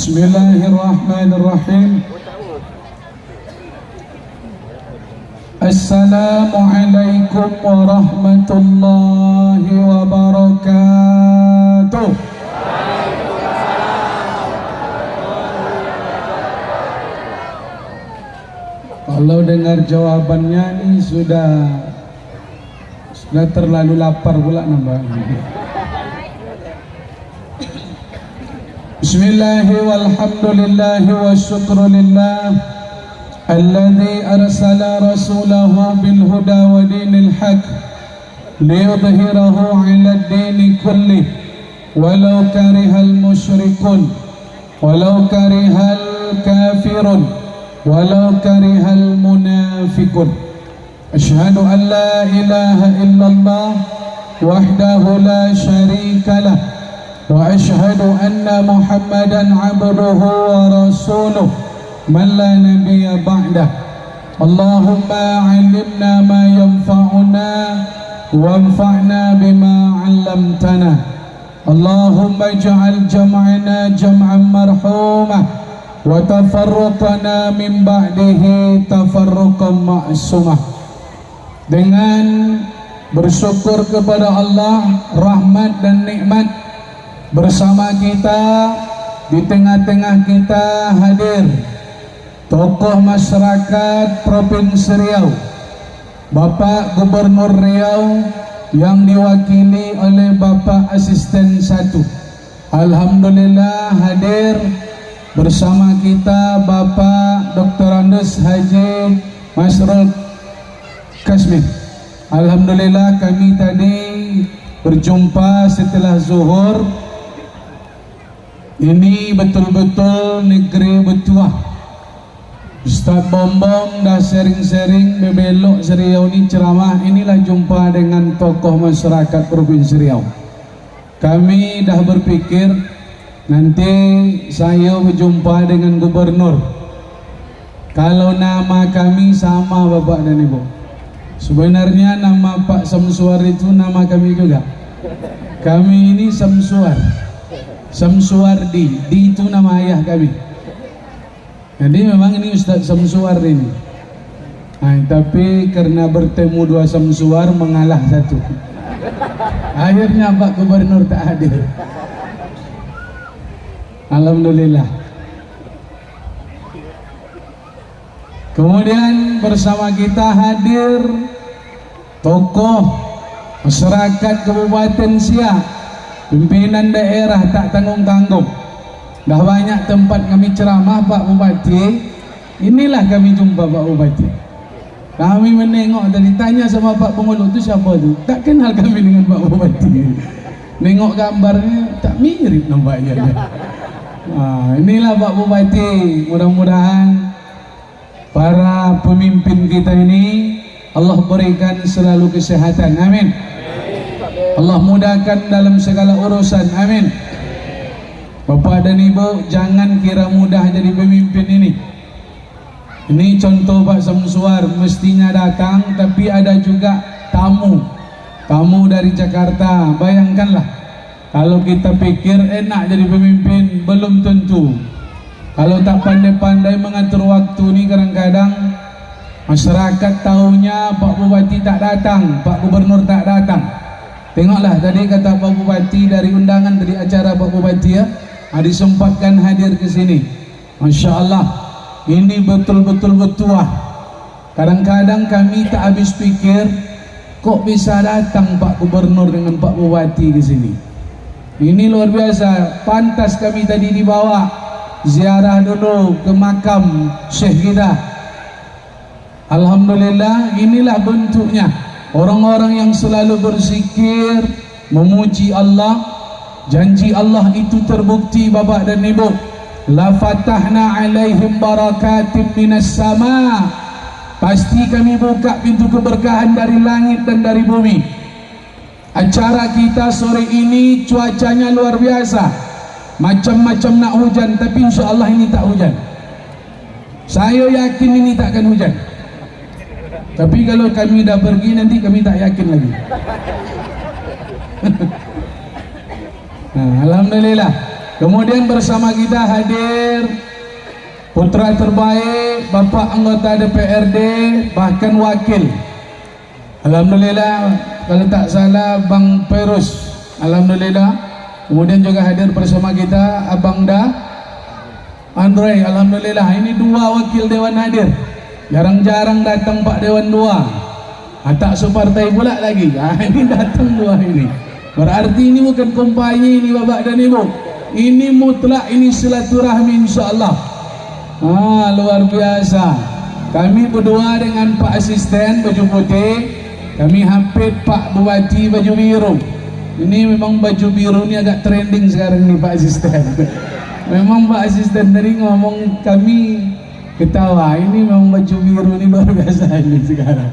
Bismillahirrahmanirrahim. Assalamualaikum warahmatullahi wabarakatuh. Kalau dengar jawabannya nih sudah terlalu lapar pula nambah. Bismillahi walhamdulillahi wa syukrulillah alladhi arsala rasulahu bil huda wa dinil haq liyudhhirahu ala ad-din kullih walau karihal musyrikun walau karihal kafirun walau karihal munafiqun. Asyhadu an la ilaha illallah wahdahu la syarika lah wa asyhadu anna Muhammadan abduhu wa rasuluh man la nabiyya ba'dah. Allahumma 'allimna ma yanfa'una wanfa'na bima 'allamtana. Allahumma ij'al jam'ana jam'an marhumah wa tafarruqana min ba'dihi tafarruqan ma'sumah. Dengan bersyukur kepada Allah, rahmat dan nikmat bersama kita, di tengah-tengah kita hadir tokoh masyarakat Provinsi Riau, Bapak Gubernur Riau yang diwakili oleh Bapak Asisten 1. Alhamdulillah hadir bersama kita Bapak Dr. Andes Haji Masrul Kasmi. Alhamdulillah kami tadi berjumpa setelah zuhur. Ini betul-betul negeri bertuah. Ustaz Bombong dah sering-sering bebelok Riau ini ceramah. Inilah jumpa dengan tokoh masyarakat Provinsi Riau. Kami dah berpikir nanti saya berjumpa dengan gubernur. Kalau nama kami sama Bapak dan Ibu. Sebenarnya nama Pak Samsuar itu nama kami juga. Kami ini Samsuar, Samsuardi, di itu nama ayah kami. Jadi memang ini Ustaz Samsuar ini. Tapi karena bertemu dua Samsuar mengalah satu. Akhirnya Pak Gubernur tak hadir. Alhamdulillah. Kemudian bersama kita hadir tokoh masyarakat Kabupaten Siak, pimpinan daerah tak tanggung-tanggung. Dah banyak tempat kami ceramah Pak Bupati. Inilah kami jumpa Pak Bupati. Kami menengok tadi, tanya sama Pak Pengulu itu siapa tu? Tak kenal kami dengan Pak Bupati. Nengok gambarnya tak mirip nampaknya. Inilah Pak Bupati. Mudah-mudahan para pemimpin kita ini Allah berikan selalu kesehatan. Amin. Allah mudahkan dalam segala urusan. Amin. Bapak dan Ibu, jangan kira mudah jadi pemimpin ini. Ini contoh Pak Samsuar, mestinya datang, tapi ada juga tamu dari Jakarta. Bayangkanlah, kalau kita pikir enak jadi pemimpin, belum tentu. Kalau tak pandai-pandai mengatur waktu ini, kadang-kadang masyarakat tahunya Pak Bupati tak datang, Pak Gubernur tak datang. Tengoklah tadi kata Pak Bupati dari undangan dari acara Pak Bupati ya, disempatkan hadir ke sini. Masya Allah, ini betul-betul bertuah. Kadang-kadang kami tak habis pikir, kok bisa datang Pak Gubernur dengan Pak Bupati ke sini. Ini luar biasa. Pantas kami tadi dibawa ziarah dulu ke makam Syekh kita. Alhamdulillah, inilah bentuknya orang-orang yang selalu berzikir, memuji Allah. Janji Allah itu terbukti Bapak dan Ibu. La fatahna alaihim barakatim minas sama. Pasti kami buka pintu keberkahan dari langit dan dari bumi. Acara kita sore ini cuacanya luar biasa. Macam-macam nak hujan, tapi insya Allah ini tak hujan. Saya yakin ini tak akan hujan. Tapi kalau kami dah pergi nanti kami tak yakin lagi. Alhamdulillah. Kemudian bersama kita hadir putra terbaik, Bapak anggota DPRD, bahkan wakil. Alhamdulillah, kalau tak salah Bang Perus. Alhamdulillah. Kemudian juga hadir bersama kita Abang Andre. Alhamdulillah, ini dua wakil Dewan hadir. Jarang-jarang datang Pak Dewan dua. Tak separtai pula lagi. Ini datang dua ini. Berarti ini bukan kompanya ini Bapak dan Ibu. Ini mutlak, ini silaturahmi insyaAllah. Luar biasa. Kami berdua dengan Pak Asisten baju putih, kami hafid Pak Bupati baju biru. Ini memang baju biru ini agak trending sekarang nih Pak Asisten. Memang Pak Asisten tadi ngomong kami ketawa. Ini memang baju biru ini luar biasa ini sekarang.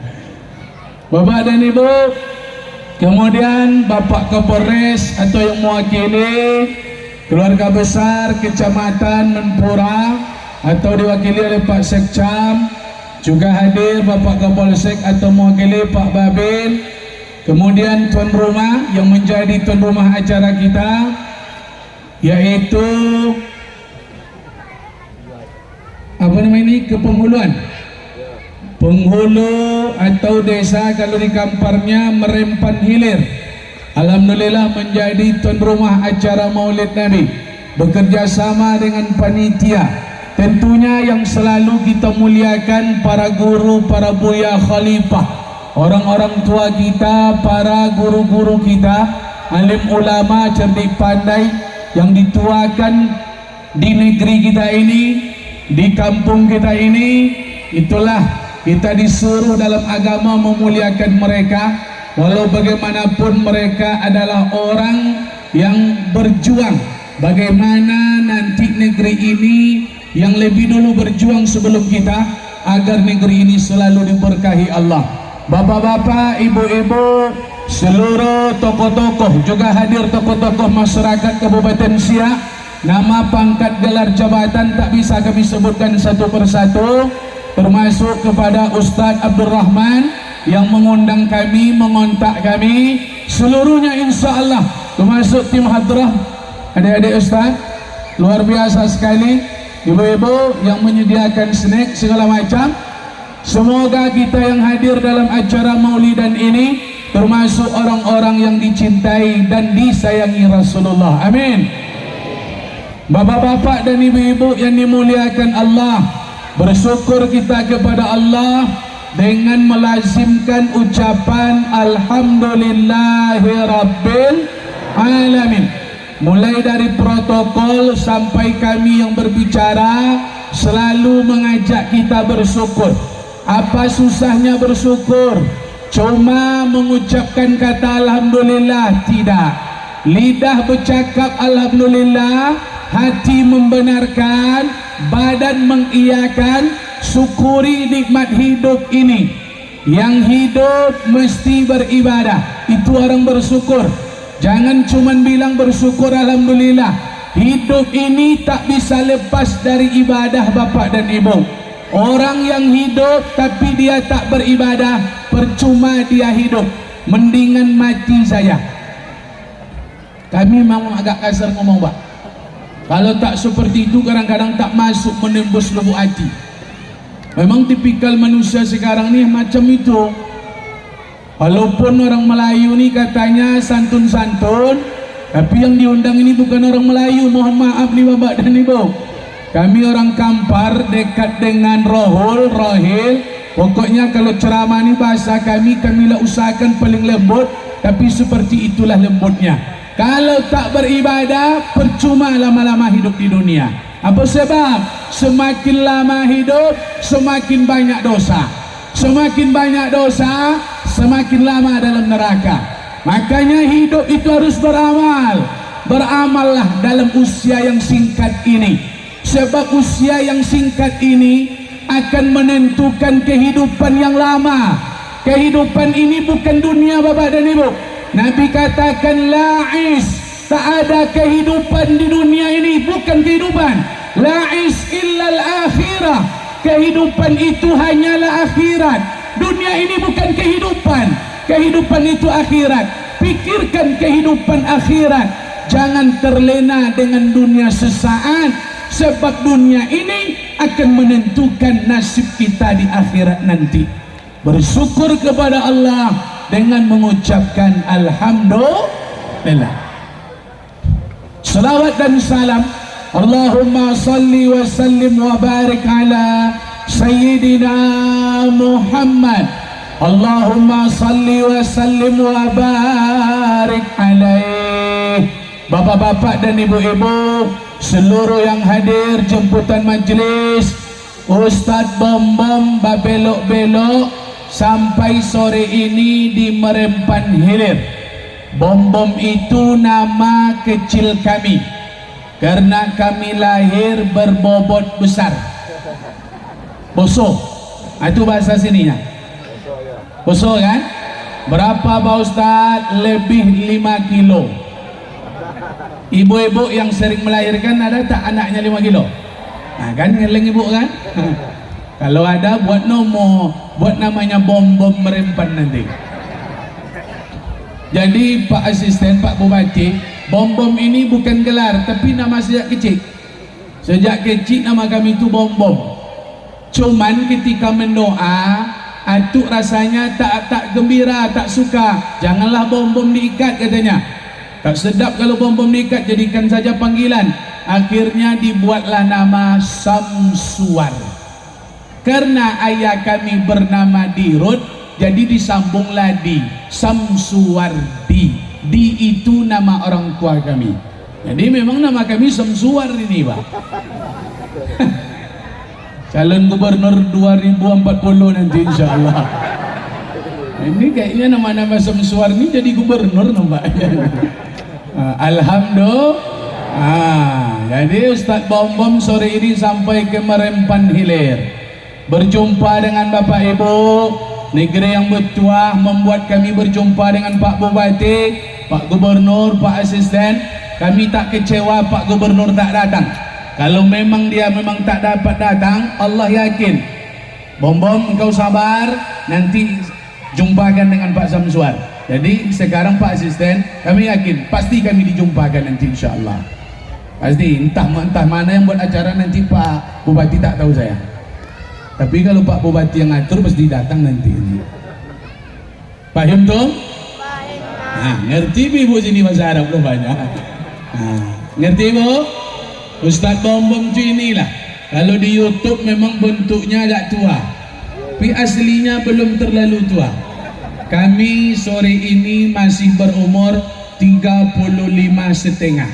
Bapak dan Ibu, kemudian Bapak Kapolres atau yang mewakili keluarga besar Kecamatan Menpora atau diwakili oleh Pak Sekcam, juga hadir Bapak Kapolsek atau mewakili Pak Babin, kemudian tuan rumah yang menjadi tuan rumah acara kita, yaitu apa namanya ini, penghulu atau desa kalau di kamparnya Merempan Hilir. Alhamdulillah menjadi tuan rumah acara Maulid Nabi, bekerja sama dengan panitia. Tentunya yang selalu kita muliakan para guru, para buya khalifah, orang-orang tua kita, para guru-guru kita, alim ulama cerdik pandai yang dituakan di negeri kita ini, di kampung kita ini. Itulah kita disuruh dalam agama memuliakan mereka. Walau bagaimanapun mereka adalah orang yang berjuang. Bagaimana nanti negeri ini yang lebih dulu berjuang sebelum kita, agar negeri ini selalu diberkahi Allah. Bapak-bapak, ibu-ibu, seluruh tokoh-tokoh, juga hadir tokoh-tokoh masyarakat Kabupaten Siak. Nama, pangkat, gelar jabatan tak bisa kami sebutkan satu persatu, termasuk kepada Ustadz Abdul Rahman yang mengundang kami, mengontak kami, seluruhnya insya Allah, termasuk tim hadrah, adik-adik Ustaz, luar biasa sekali, ibu-ibu yang menyediakan snack segala macam. Semoga kita yang hadir dalam acara maulidan ini termasuk orang-orang yang dicintai dan disayangi Rasulullah. Amin. Bapak-bapak dan ibu-ibu yang dimuliakan Allah, bersyukur kita kepada Allah dengan melazimkan ucapan Alhamdulillahirabbil alamin. Mulai dari protokol sampai kami yang berbicara selalu mengajak kita bersyukur. Apa susahnya bersyukur? Cuma mengucapkan kata Alhamdulillah? Tidak. Lidah bercakap Alhamdulillah, hati membenarkan, badan mengiyakan. Syukuri nikmat hidup ini. Yang hidup mesti beribadah. Itu orang bersyukur. Jangan cuman bilang bersyukur Alhamdulillah. Hidup ini tak bisa lepas dari ibadah Bapak dan Ibu. Orang yang hidup tapi dia tak beribadah, percuma dia hidup. Mendingan mati saya. Kami memang agak kasar ngomong Pak. Kalau tak seperti itu kadang-kadang tak masuk menembus lubuk hati. Memang tipikal manusia sekarang ni macam itu. Walaupun orang Melayu ni katanya santun-santun, tapi yang diundang ini bukan orang Melayu. Mohon maaf nih Bapak dan Ibu. Kami orang Kampar, dekat dengan Rohil. Pokoknya kalau ceramah ni bahasa kami lah usahakan paling lembut. Tapi seperti itulah lembutnya. Kalau tak beribadah, percuma lama-lama hidup di dunia. Apa sebab? Semakin lama hidup, semakin banyak dosa. Semakin banyak dosa, semakin lama dalam neraka. Makanya hidup itu harus beramal. Beramallah dalam usia yang singkat ini. Sebab usia yang singkat ini akan menentukan kehidupan yang lama. Kehidupan ini bukan dunia Bapak dan Ibu. Nabi katakan la'is, tak ada kehidupan di dunia ini, bukan kehidupan. La'is illal akhirah, kehidupan itu hanyalah akhirat. Dunia ini bukan kehidupan, kehidupan itu akhirat. Pikirkan kehidupan akhirat. jangan terlena dengan dunia sesaat, sebab dunia ini akan menentukan nasib kita di akhirat nanti. Bersyukur kepada Allah dengan mengucapkan alhamdulillah. Salawat dan salam, Allahumma salli wa sallim wa barik ala Sayyidina Muhammad. Allahumma salli wa sallim wa barik alaih. Bapak-bapak dan ibu-ibu, seluruh yang hadir jemputan majlis, Ustadz Bom-Bom babelok-belok sampai sore ini di Merempan Hilir. Bom-Bom itu nama kecil kami, karena kami lahir berbobot besar. Boso, itu bahasa sininya. Boso kan? Berapa Pak Ustadz? Lebih 5 kilo. Ibu-ibu yang sering melahirkan ada tak anaknya 5 kilo? Nah kan ngeleng ibu kan? Kalau ada buat buat namanya Bom-Bom Merempan nanti. Jadi Pak Asisten, Pak Bupati, Bom-Bom ini bukan gelar, tapi nama sejak kecil. Sejak kecil nama kami itu Bom-Bom. Cuman ketika mendoa, atuk rasanya tak gembira, tak suka. Janganlah Bom-Bom diikat katanya. Tak sedap kalau Bom-Bom diikat, jadikan saja panggilan. Akhirnya dibuatlah nama Samsuar. Karena ayah kami bernama Dirut, jadi disambunglah di Samsuwardi. Di itu nama orang tua kami. Jadi memang nama kami Samsuar ini Pak. Calon gubernur 2040 nanti insya-Allah. Ini kayaknya nama-nama Samsuar ini jadi gubernur nampaknya. Alhamdulillah. Jadi Ustadz Bom-Bom sore ini sampai ke Merempan Hilir. Berjumpa dengan Bapak Ibu, negeri yang bertuah membuat kami berjumpa dengan Pak Bupati, Pak Gubernur, Pak Asisten. Kami tak kecewa Pak Gubernur tak datang. Kalau memang dia memang tak dapat datang, Allah yakin. Bom-Bom engkau sabar, nanti jumpakan dengan Pak Samsuar. Jadi sekarang Pak Asisten, kami yakin pasti kami dijumpakan nanti insya-Allah. Pasti, entah mana yang buat acara nanti Pak Bupati tak tahu saya. Tapi kalau Pak Bupati yang ngatur pasti datang nanti. Paham tuh? Ngerti ibu sini bahasa Arab loh banyak. Ngerti bu? Ustadz Bom-Bom itu inilah. Kalau di YouTube memang bentuknya agak tua, tapi aslinya belum terlalu tua. Kami sore ini masih berumur 35,5.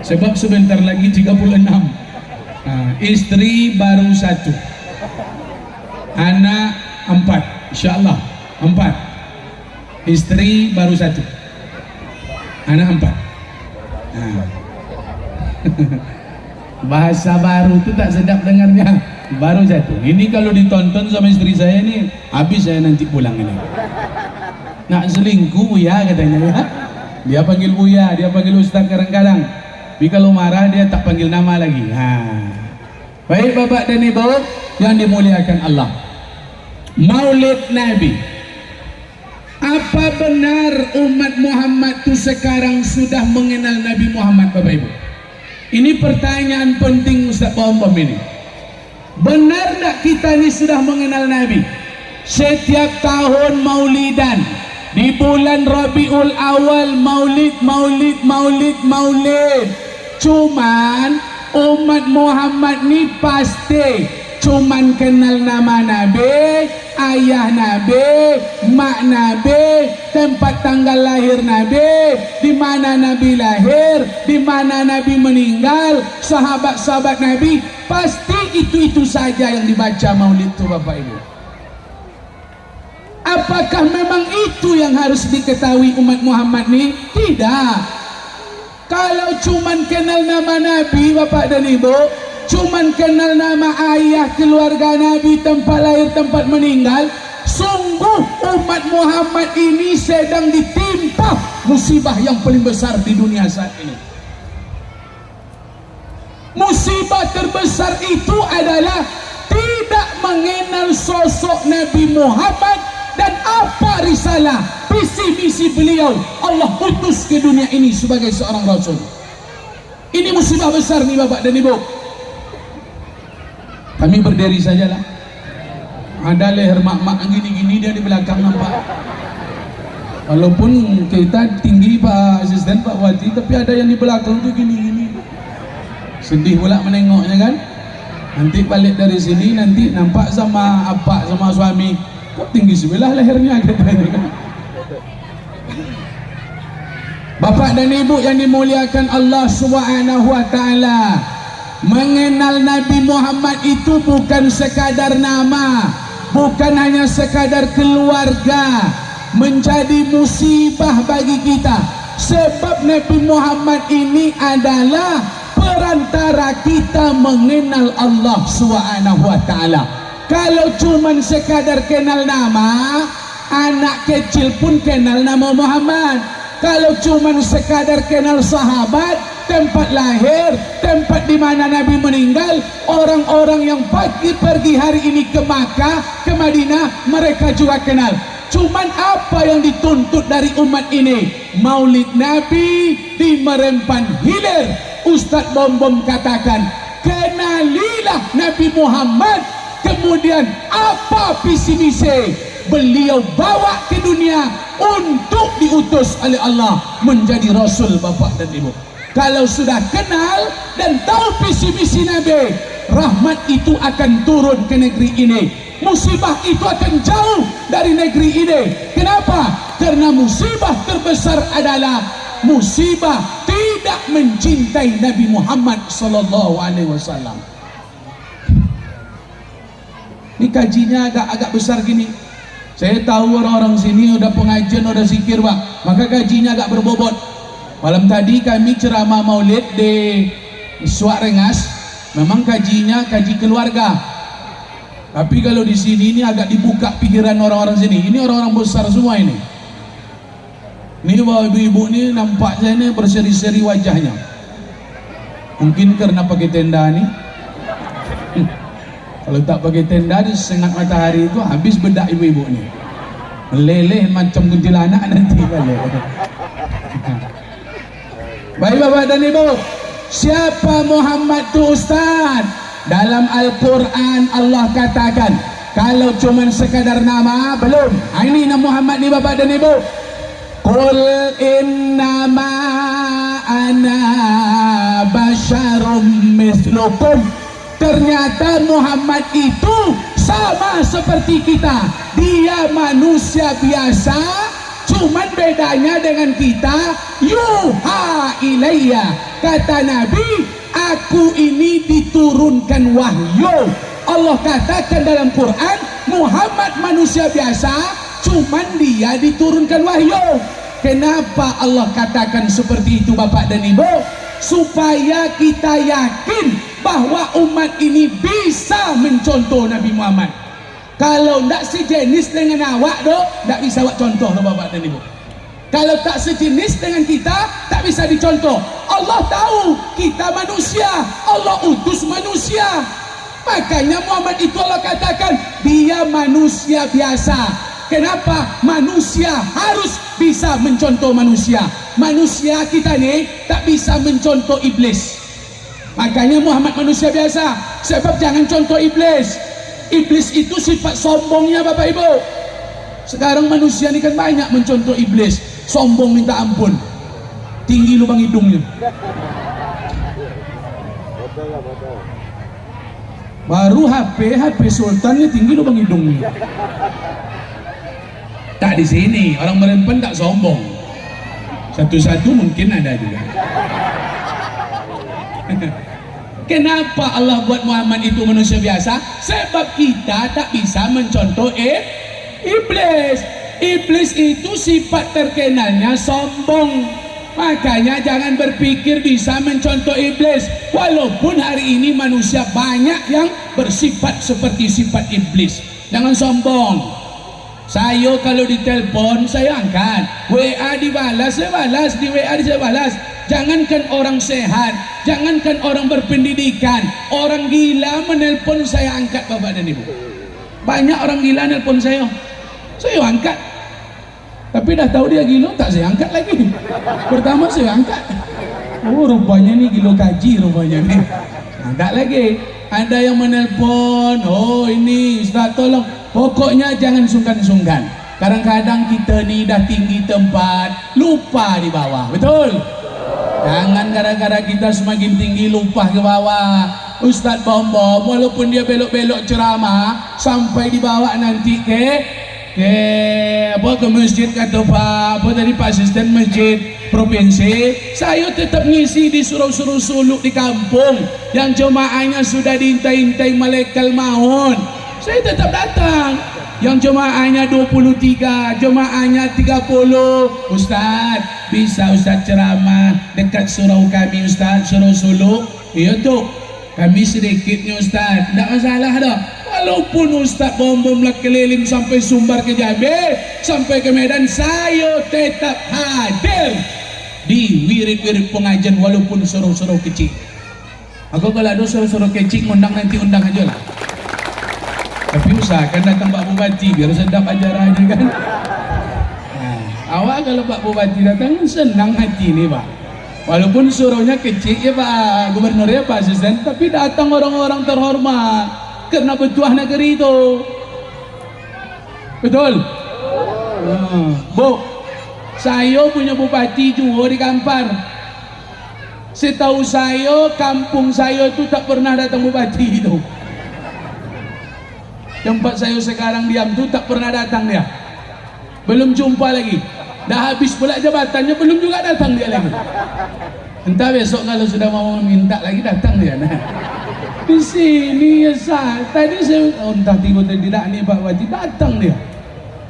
Sebab sebentar lagi 36. Istri baru 1, anak 4, insyaallah 4. Istri baru 1, anak 4. Bahasa baru itu tak sedap dengarnya. Baru 1. Ini kalau ditonton sama istri saya ini, habis saya nanti pulang ini. Nak selingkuh Buya katanya ya. Dia panggil Buya, dia panggil Ustaz kadang-kadang. Tapi kalau marah dia tak panggil nama lagi. Baik Bapak dan Ibu yang dimuliakan Allah, Maulid Nabi. Apa benar umat Muhammad itu sekarang sudah mengenal Nabi Muhammad Bapak Ibu? Ini pertanyaan penting Ustaz Bom-Bom ini. Benar tak kita ini sudah mengenal Nabi? Setiap tahun maulidan, di bulan Rabiul Awal maulid. Cuman umat Muhammad ni pasti cuman kenal nama Nabi, ayah Nabi, mak Nabi, tempat tanggal lahir Nabi, di mana Nabi lahir, di mana Nabi meninggal, sahabat-sahabat Nabi, pasti itu saja yang dibaca maulid itu Bapak Ibu. Apakah memang itu yang harus diketahui umat Muhammad ni? Tidak. Kalau cuman kenal nama Nabi Bapak dan Ibu, cuman kenal nama ayah, keluarga Nabi, tempat lahir, tempat meninggal, sungguh umat Muhammad ini sedang ditimpa musibah yang paling besar di dunia saat ini. Musibah terbesar itu adalah tidak mengenal sosok Nabi Muhammad dan apa risalah visi misi beliau Allah utus ke dunia ini sebagai seorang rasul. Ini musibah besar nih Bapak dan Ibu. Kami berdiri sajalah. Ada leher mak-mak gini-gini dia di belakang nampak. Walaupun kita tinggi Pak Asisten Pak Wati, tapi ada yang di belakang tuh gini-gini. Sedih pula menengoknya kan. Nanti balik dari sini nanti nampak sama apa sama suami, kok tinggi sebelah lehernya katanya kan. Bapak dan Ibu yang dimuliakan Allah Subhanahu wa taala, mengenal Nabi Muhammad itu bukan sekadar nama, bukan hanya sekadar keluarga, menjadi musibah bagi kita. Sebab Nabi Muhammad ini adalah perantara kita mengenal Allah Subhanahu wa taala. Kalau cuman sekadar kenal nama, anak kecil pun kenal nama Muhammad. Kalau cuman sekadar kenal sahabat, tempat lahir, tempat di mana Nabi meninggal, orang-orang yang pergi hari ini ke Makkah, ke Madinah, mereka juga kenal. Cuman apa yang dituntut dari umat ini? Maulid Nabi di Merempan Hilir. Ustadz Bom katakan, kenalilah Nabi Muhammad. Kemudian apa visi misi beliau bawa ke dunia untuk diutus oleh Allah menjadi Rasul Bapak dan Ibu. Kalau sudah kenal dan tahu visi misi Nabi, rahmat itu akan turun ke negeri ini. Musibah itu akan jauh dari negeri ini. Kenapa? Karena musibah terbesar adalah musibah tidak mencintai Nabi Muhammad sallallahu alaihi wasallam. Ini kajinya agak besar gini. Saya tahu orang-orang sini udah pengajian, udah zikir Pak, maka gajinya agak berbobot. Malam tadi kami ceramah maulid di Suak Rengas, memang kajinya kaji keluarga. Tapi kalau di sini ini agak dibuka pikiran orang-orang sini. Ini orang-orang besar semua ini. Ini bapak ibu-ibu ini nampaknya ini berseri-seri wajahnya. Mungkin karena pakai tenda nih. Kalau tak pakai tenda di sengat matahari itu habis bedak ibu-ibu nih. Meleleh macam kuntilanak nanti balik. Baik Bapak dan Ibu, siapa Muhammad itu Ustaz? Dalam Al-Quran Allah katakan, kalau cuma sekadar nama belum. Ini nama Muhammad nih Bapak dan Ibu. Qul innama ana basyarum mislukum. Ternyata Muhammad itu sama seperti kita. Dia manusia biasa, cuman bedanya dengan kita, yuha ilayya. Kata Nabi, aku ini diturunkan wahyu. Allah katakan dalam Quran, Muhammad manusia biasa, cuman dia diturunkan wahyu. Kenapa Allah katakan seperti itu Bapak dan Ibu? Supaya kita yakin bahwa umat ini bisa mencontoh Nabi Muhammad. Kalau tidak sejenis dengan awak dok, tidak bisa awak contoh loh Bapak dan Ibu. Kalau tak sejenis dengan kita, tak bisa dicontoh. Allah tahu kita manusia, Allah utus manusia. Makanya Muhammad itu Allah katakan dia manusia biasa. Kenapa? Manusia harus bisa mencontoh manusia. Manusia kita nih tak bisa mencontoh iblis. Makanya Muhammad manusia biasa. Sebab jangan contoh iblis. Iblis itu sifat sombongnya Bapak Ibu. Sekarang manusia ini kan banyak mencontoh iblis. Sombong minta ampun. Tinggi lubang hidungnya. Baru HP sultannya tinggi lubang hidungnya. Tak di sini orang Merempen tak sombong. Satu-satu mungkin ada juga. Kenapa Allah buat Muhammad itu manusia biasa? Sebab kita tak bisa mencontoh iblis. Iblis itu sifat terkenalnya sombong. Makanya jangan berpikir bisa mencontoh iblis. Walaupun hari ini manusia banyak yang bersifat seperti sifat iblis. Jangan sombong. Saya kalau ditelepon saya angkat, WA dibalas saya balas, di WA saya balas. Jangankan orang sehat, jangankan orang berpendidikan, orang gila menelpon saya angkat Bapak dan Ibu. Banyak orang gila nelpon saya angkat. Tapi dah tahu dia gilo, tak saya angkat lagi. Pertama saya angkat. Oh rupanya nih gilo gaji rupanya nih. Angkat lagi. Ada yang menelpon, oh ini Ustaz tolong. Pokoknya jangan sungkan-sungkan. Kadang-kadang kita nih dah tinggi tempat, lupa di bawah, betul? Jangan gara-gara kita semakin tinggi lupa ke bawah. Ustaz bom-bom, walaupun dia belok-belok ceramah, sampai dibawa nanti ke masjid kata Pak Asisten Masjid Provinsi, saya tetap ngisi di surau-surau suluk di kampung yang jemaahnya sudah diintai-intai malaikat maut. Saya tetap datang. Yang jemaahnya 23, jemaahnya 30. Ustaz, bisa Ustaz ceramah dekat surau kami Ustaz, surau suluk? Iya tuh, kami sedikitnya Ustaz, tidak masalah dah. Walaupun Ustaz bom-bom lah keliling sampai Sumbar ke Jambi, sampai ke Medan, saya tetap hadir di wirid-wirid pengajian walaupun surau-surau kecil. Aku kalau ada surau-surau kecil undang nanti undang aja lah. Tapi usahakan datang Pak Bupati biar sedap ajarannya kan. Nah, awak kalau Pak Bupati datang senang hati nih Pak. Walaupun suraunya kecil ya Pak Gubernur ya Pak Asisten, tapi datang orang-orang terhormat karena petuah negeri itu. Betul? Bu, saya punya bupati juga di Kampar. Setahu saya kampung saya itu tak pernah datang bupati itu. Tempat saya sekarang diam tu tak pernah datang dia. Belum jumpa lagi. Dah habis pula jabatannya, belum juga datang dia lagi. Entah besok kalau sudah mau minta lagi datang dia. Nah, di sini ya sah. Tadi saya entah tiba-tiba tidak nih Pak Wati datang dia.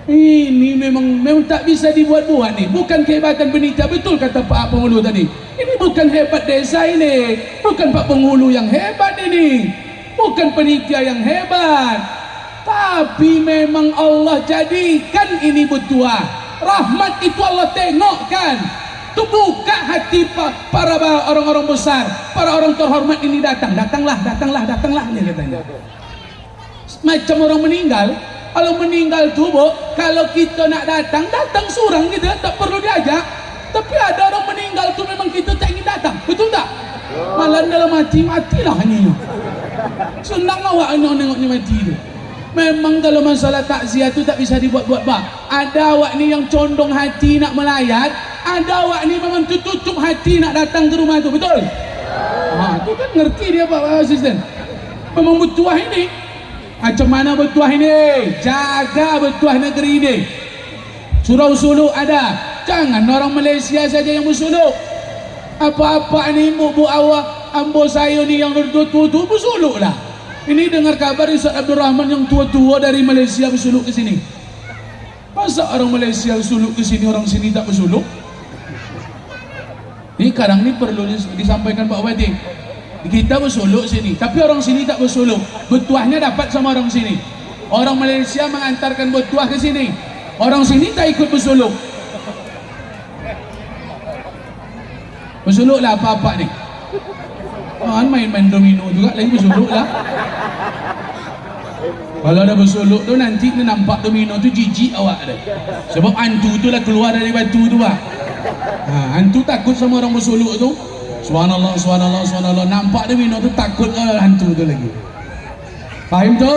Ini memang tak bisa dibuat-buat nih. Bukan kehebatan penitia, betul kata Pak Penghulu tadi. Ini bukan hebat desa ini. Bukan Pak Penghulu yang hebat ini. Bukan penitia yang hebat. Tapi memang Allah jadikan ini bertuah. Rahmat itu Allah tengokkan. Tu buka hati para orang-orang besar, para orang terhormat ini datang. Datanglah dia katanya. Macam orang meninggal. Kalau meninggal tu Bu, kalau kita nak datang surang gitu, tak perlu diajak. Tapi ada orang meninggal tu memang kita tak ingin datang. Betul tak? Malah dalam matilah hanya. Senang awak nengoknya mati tu. Memang kalau masalah takziah tu tak bisa dibuat-buat Pak. Ada awak ni yang condong hati nak melayat, ada awak ni memang tutup hati nak datang ke rumah tu, betul? Tu kan ngerti dia Pak Asisten. Memang bertuah ini. Macam mana bertuah ini? Jaga bertuah negeri ini. Surau suluk ada. Jangan orang Malaysia saja yang bersuluk. Apa-apa ni bu awak, ambo saya ni yang tua-tua bersuluk lah. Ini dengar kabar Ustaz Abdul Rahman yang tua-tua dari Malaysia bersuluk ke sini. Masa orang Malaysia bersuluk ke sini, orang sini tak bersuluk? Ini kadang ni perlu disampaikan Pak Bupati. Kita bersuluk sini, tapi orang sini tak bersuluk. Bertuahnya dapat sama orang sini. Orang Malaysia mengantarkan bertuah ke sini. Orang sini tak ikut bersuluk. Bersuluk lah apa-apa ni. Main-main domino juga lagi bersuluk lah. Kalau ada bersuluk tu nanti nampak domino tu jijik awak dah. Sebab hantu tu lah keluar dari batu tu Pak. Hantu takut sama orang bersuluk tu. Subhanallah, subhanallah, subhanallah. Nampak domino tu takut hantu tu lagi. Faham tu?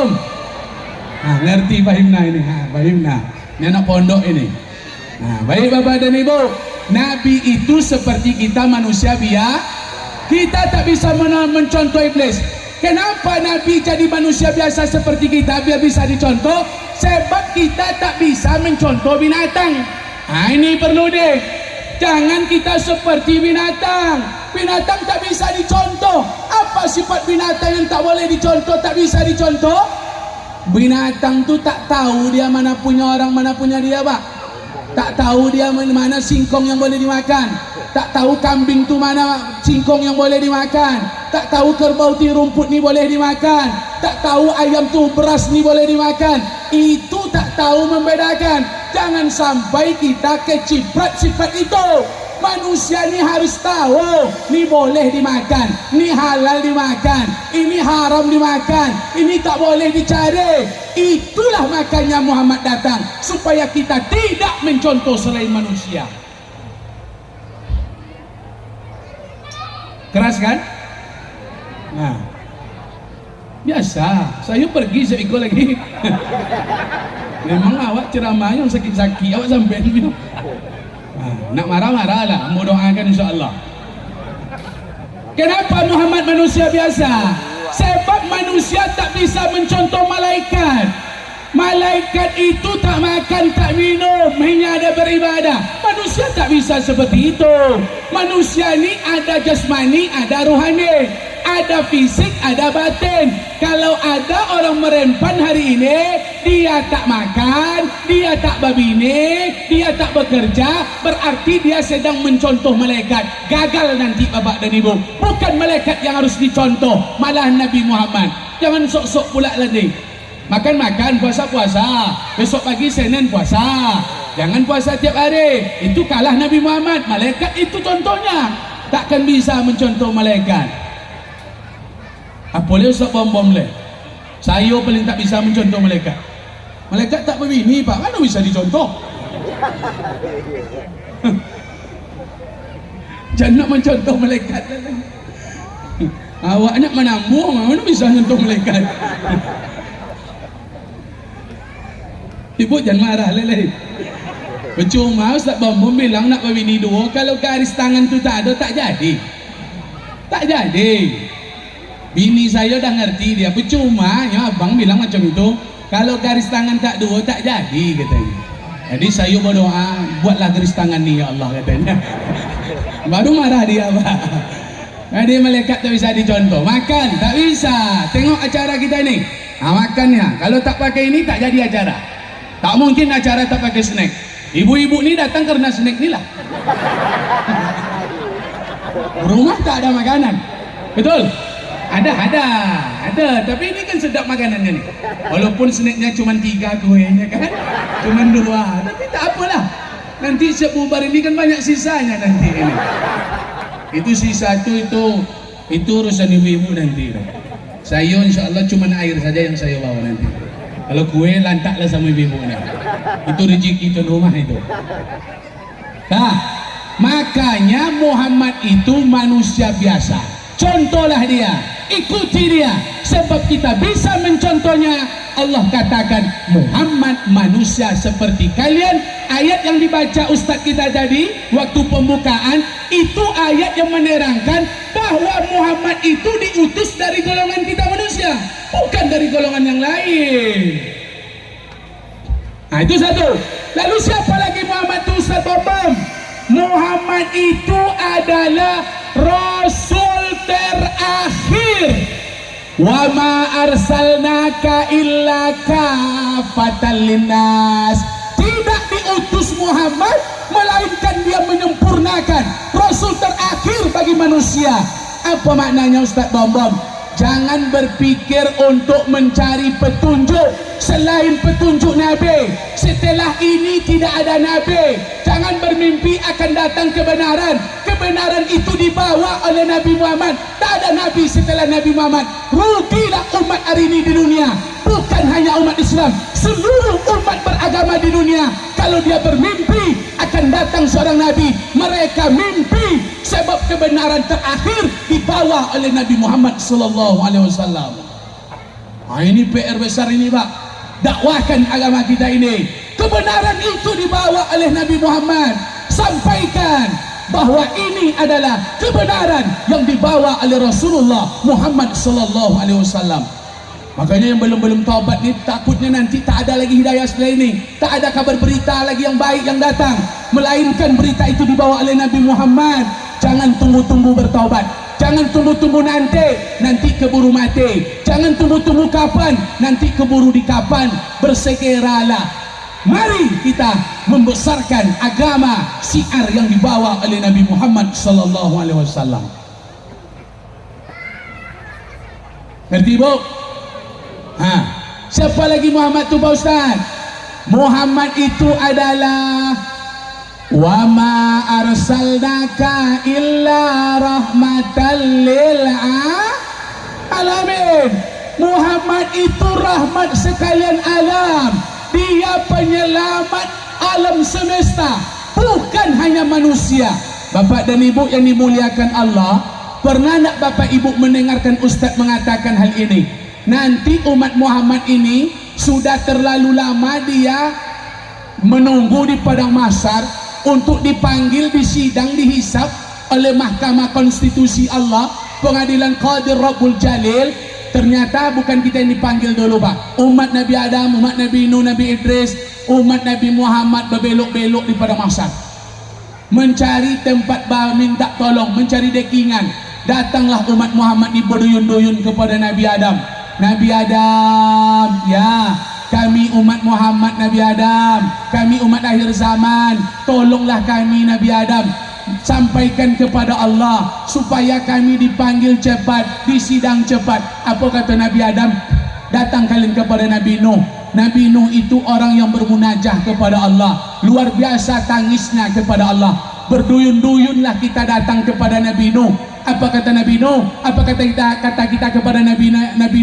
Ngerti fahimna ini. Fahimna. Ini anak pondok ini. Baik Bapak dan Ibu. Nabi itu seperti kita manusia biasa. Kita tak bisa mencontoh iblis. Kenapa Nabi jadi manusia biasa seperti kita biar bisa dicontoh? Sebab kita tak bisa mencontoh binatang. Ini perlu deh. Jangan kita seperti binatang. Binatang tak bisa dicontoh. Apa sifat binatang yang tak boleh dicontoh, tak bisa dicontoh? Binatang tu tak tahu dia mana punya orang, mana punya dia Pak. Tak tahu dia mana singkong yang boleh dimakan. Tak tahu kambing tu mana singkong yang boleh dimakan. Tak tahu kerbau tu rumput ni boleh dimakan. Tak tahu ayam tu beras ni boleh dimakan. Itu tak tahu membedakan. Jangan sampai kita keciprat sifat itu. Manusia ni harus tahu, ni boleh dimakan, ni halal dimakan, ini haram dimakan, ini tak boleh dicari. Itulah makanya Muhammad datang, supaya kita tidak mencontoh selain manusia. Keras kan? Nah, biasa. Saya pergi, saya ikut lagi. Memang awak ceramah yang sakit-sakit, awak sampai minum. Nak marah-marah lah, mau doakan insyaAllah. Kenapa Muhammad manusia biasa? Sebab manusia tak bisa mencontoh malaikat. Malaikat itu tak makan, tak minum, hanya ada beribadah. Manusia tak bisa seperti itu. Manusia ni ada jasmani, ada rohani, ada fisik, ada batin. Kalau ada orang merempan hari ini, dia tak makan, dia tak berbini, dia tak bekerja, berarti dia sedang mencontoh malaikat. Gagal nanti bapak dan ibu. Bukan malaikat yang harus dicontoh, malah Nabi Muhammad. Jangan sok-sok pula lagi. Makan-makan, puasa-puasa, besok pagi Senin puasa, jangan puasa tiap hari. Itu kalah Nabi Muhammad. Malaikat itu contohnya, takkan bisa mencontoh malaikat. Apa boleh Ustaz bom-bom leh? Saya paling tak bisa mencontoh malaikat. Malaikat tak berbini pak, mana bisa dicontoh? Jangan nak mencontoh malaikat lah. Awak nak menambung, mana bisa mencontoh malaikat? Ibu jangan marah leleh. Percuma Ustaz Bambum bilang nak berbini dua, kalau garis tangan tu tak ada, tak jadi. Tak jadi. Bini saya dah ngerti dia. Percuma ya abang bilang macam itu. Kalau garis tangan tak dua, tak jadi katanya. Jadi saya berdoa, buatlah garis tangan ni ya Allah katanya. Baru marah dia pak. Jadi malaikat tak bisa dicontoh. Makan tak bisa. Tengok acara kita ni. Makannya kalau tak pakai ini tak jadi acara. Tak mungkin acara tak pakai snack. Ibu-ibu ni datang karena snack ni lah. Rumah tak ada makanan. Betul? Ada. Tapi ini kan sedap makanannya nih. Walaupun snacknya cuma 3 kuenya kan, cuma 2. Tapi tak apalah. Nanti sebubar ini kan banyak sisanya nanti ini. Itu sisa itu urusan ibu-ibu nanti. Saya insya Allah cuma air saja yang saya bawa nanti. Kalau kue lantaklah sama ibu-ibunya. Itu rezeki itu rumah itu. Nah, makanya Muhammad itu manusia biasa. Contohlah dia, ikuti dia. Sebab kita bisa mencontohnya. Allah katakan Muhammad manusia seperti kalian. Ayat yang dibaca Ustaz kita tadi waktu pembukaan, itu ayat yang menerangkan bahwa Muhammad itu diutus dari golongan kita manusia, bukan dari golongan yang lain. Nah itu satu. Lalu siapa lagi Muhammad itu Ustaz Bambam? Muhammad itu adalah Rasul terakhir. Wa ma arsalnaka illa kafatan linnas. Tidak diutus Muhammad melainkan dia menyempurnakan, Rasul terakhir bagi manusia. Apa maknanya Ustaz Bambam? Jangan berpikir untuk mencari petunjuk selain petunjuk Nabi. Setelah ini tidak ada Nabi. Jangan bermimpi akan datang kebenaran. Kebenaran itu dibawa oleh Nabi Muhammad. Tak ada Nabi setelah Nabi Muhammad. Rugilah umat hari ini di dunia. Bukan hanya umat Islam, seluruh umat beragama di dunia. Kalau dia bermimpi akan datang seorang Nabi, mereka mimpi sebab kebenaran terakhir dibawa oleh Nabi Muhammad sallallahu alaihi wasallam. Ini PR besar ini pak. Dakwahkan agama kita ini. Kebenaran itu dibawa oleh Nabi Muhammad. Sampaikan bahwa ini adalah kebenaran yang dibawa oleh Rasulullah Muhammad sallallahu alaihi wasallam. Makanya yang belum taubat ni takutnya nanti tak ada lagi hidayah setelah ini. Tak ada kabar berita lagi yang baik yang datang, melainkan berita itu dibawa oleh Nabi Muhammad. Jangan tunggu-tunggu bertaubat. Jangan tunggu-tunggu nanti keburu mati. Jangan tunggu-tunggu kapan, nanti keburu di kapan. Bersegeralah. Mari kita membesarkan agama syiar yang dibawa oleh Nabi Muhammad sallallahu alaihi wasallam. Ngerti bu? Siapa lagi Muhammad tu Pak Ustaz? Muhammad itu adalah Wa ma arsalnaka illa rahmatan lil alamin. Muhammad itu rahmat sekalian alam. Dia penyelamat alam semesta, bukan hanya manusia. Bapak dan ibu yang dimuliakan Allah, pernah nak bapak ibu mendengarkan ustaz mengatakan hal ini? Nanti umat Muhammad ini sudah terlalu lama dia menunggu di padang mahsyar untuk dipanggil, disidang, dihisab oleh Mahkamah Konstitusi Allah, Pengadilan Qadir Rabbul Jalil. Ternyata bukan kita yang dipanggil dulu Pak. Umat Nabi Adam, umat Nabi Nuh, Nabi Idris, umat Nabi Muhammad berbelok-belok di padang mahsyar, mencari tempat minta tolong, mencari dekingan. Datanglah umat Muhammad ini berduyun-duyun kepada Nabi Adam. Nabi Adam, ya, kami umat Muhammad Nabi Adam, kami umat akhir zaman, tolonglah kami Nabi Adam, sampaikan kepada Allah supaya kami dipanggil cepat, disidang cepat. Apa kata Nabi Adam? Datang kalian kepada Nabi Nuh. Nabi Nuh itu orang yang bermunajah kepada Allah, luar biasa tangisnya kepada Allah. Berduyun-duyunlah kita datang kepada Nabi Nuh. Apa kata Nabi Nuh? Apa kata kita kepada Nabi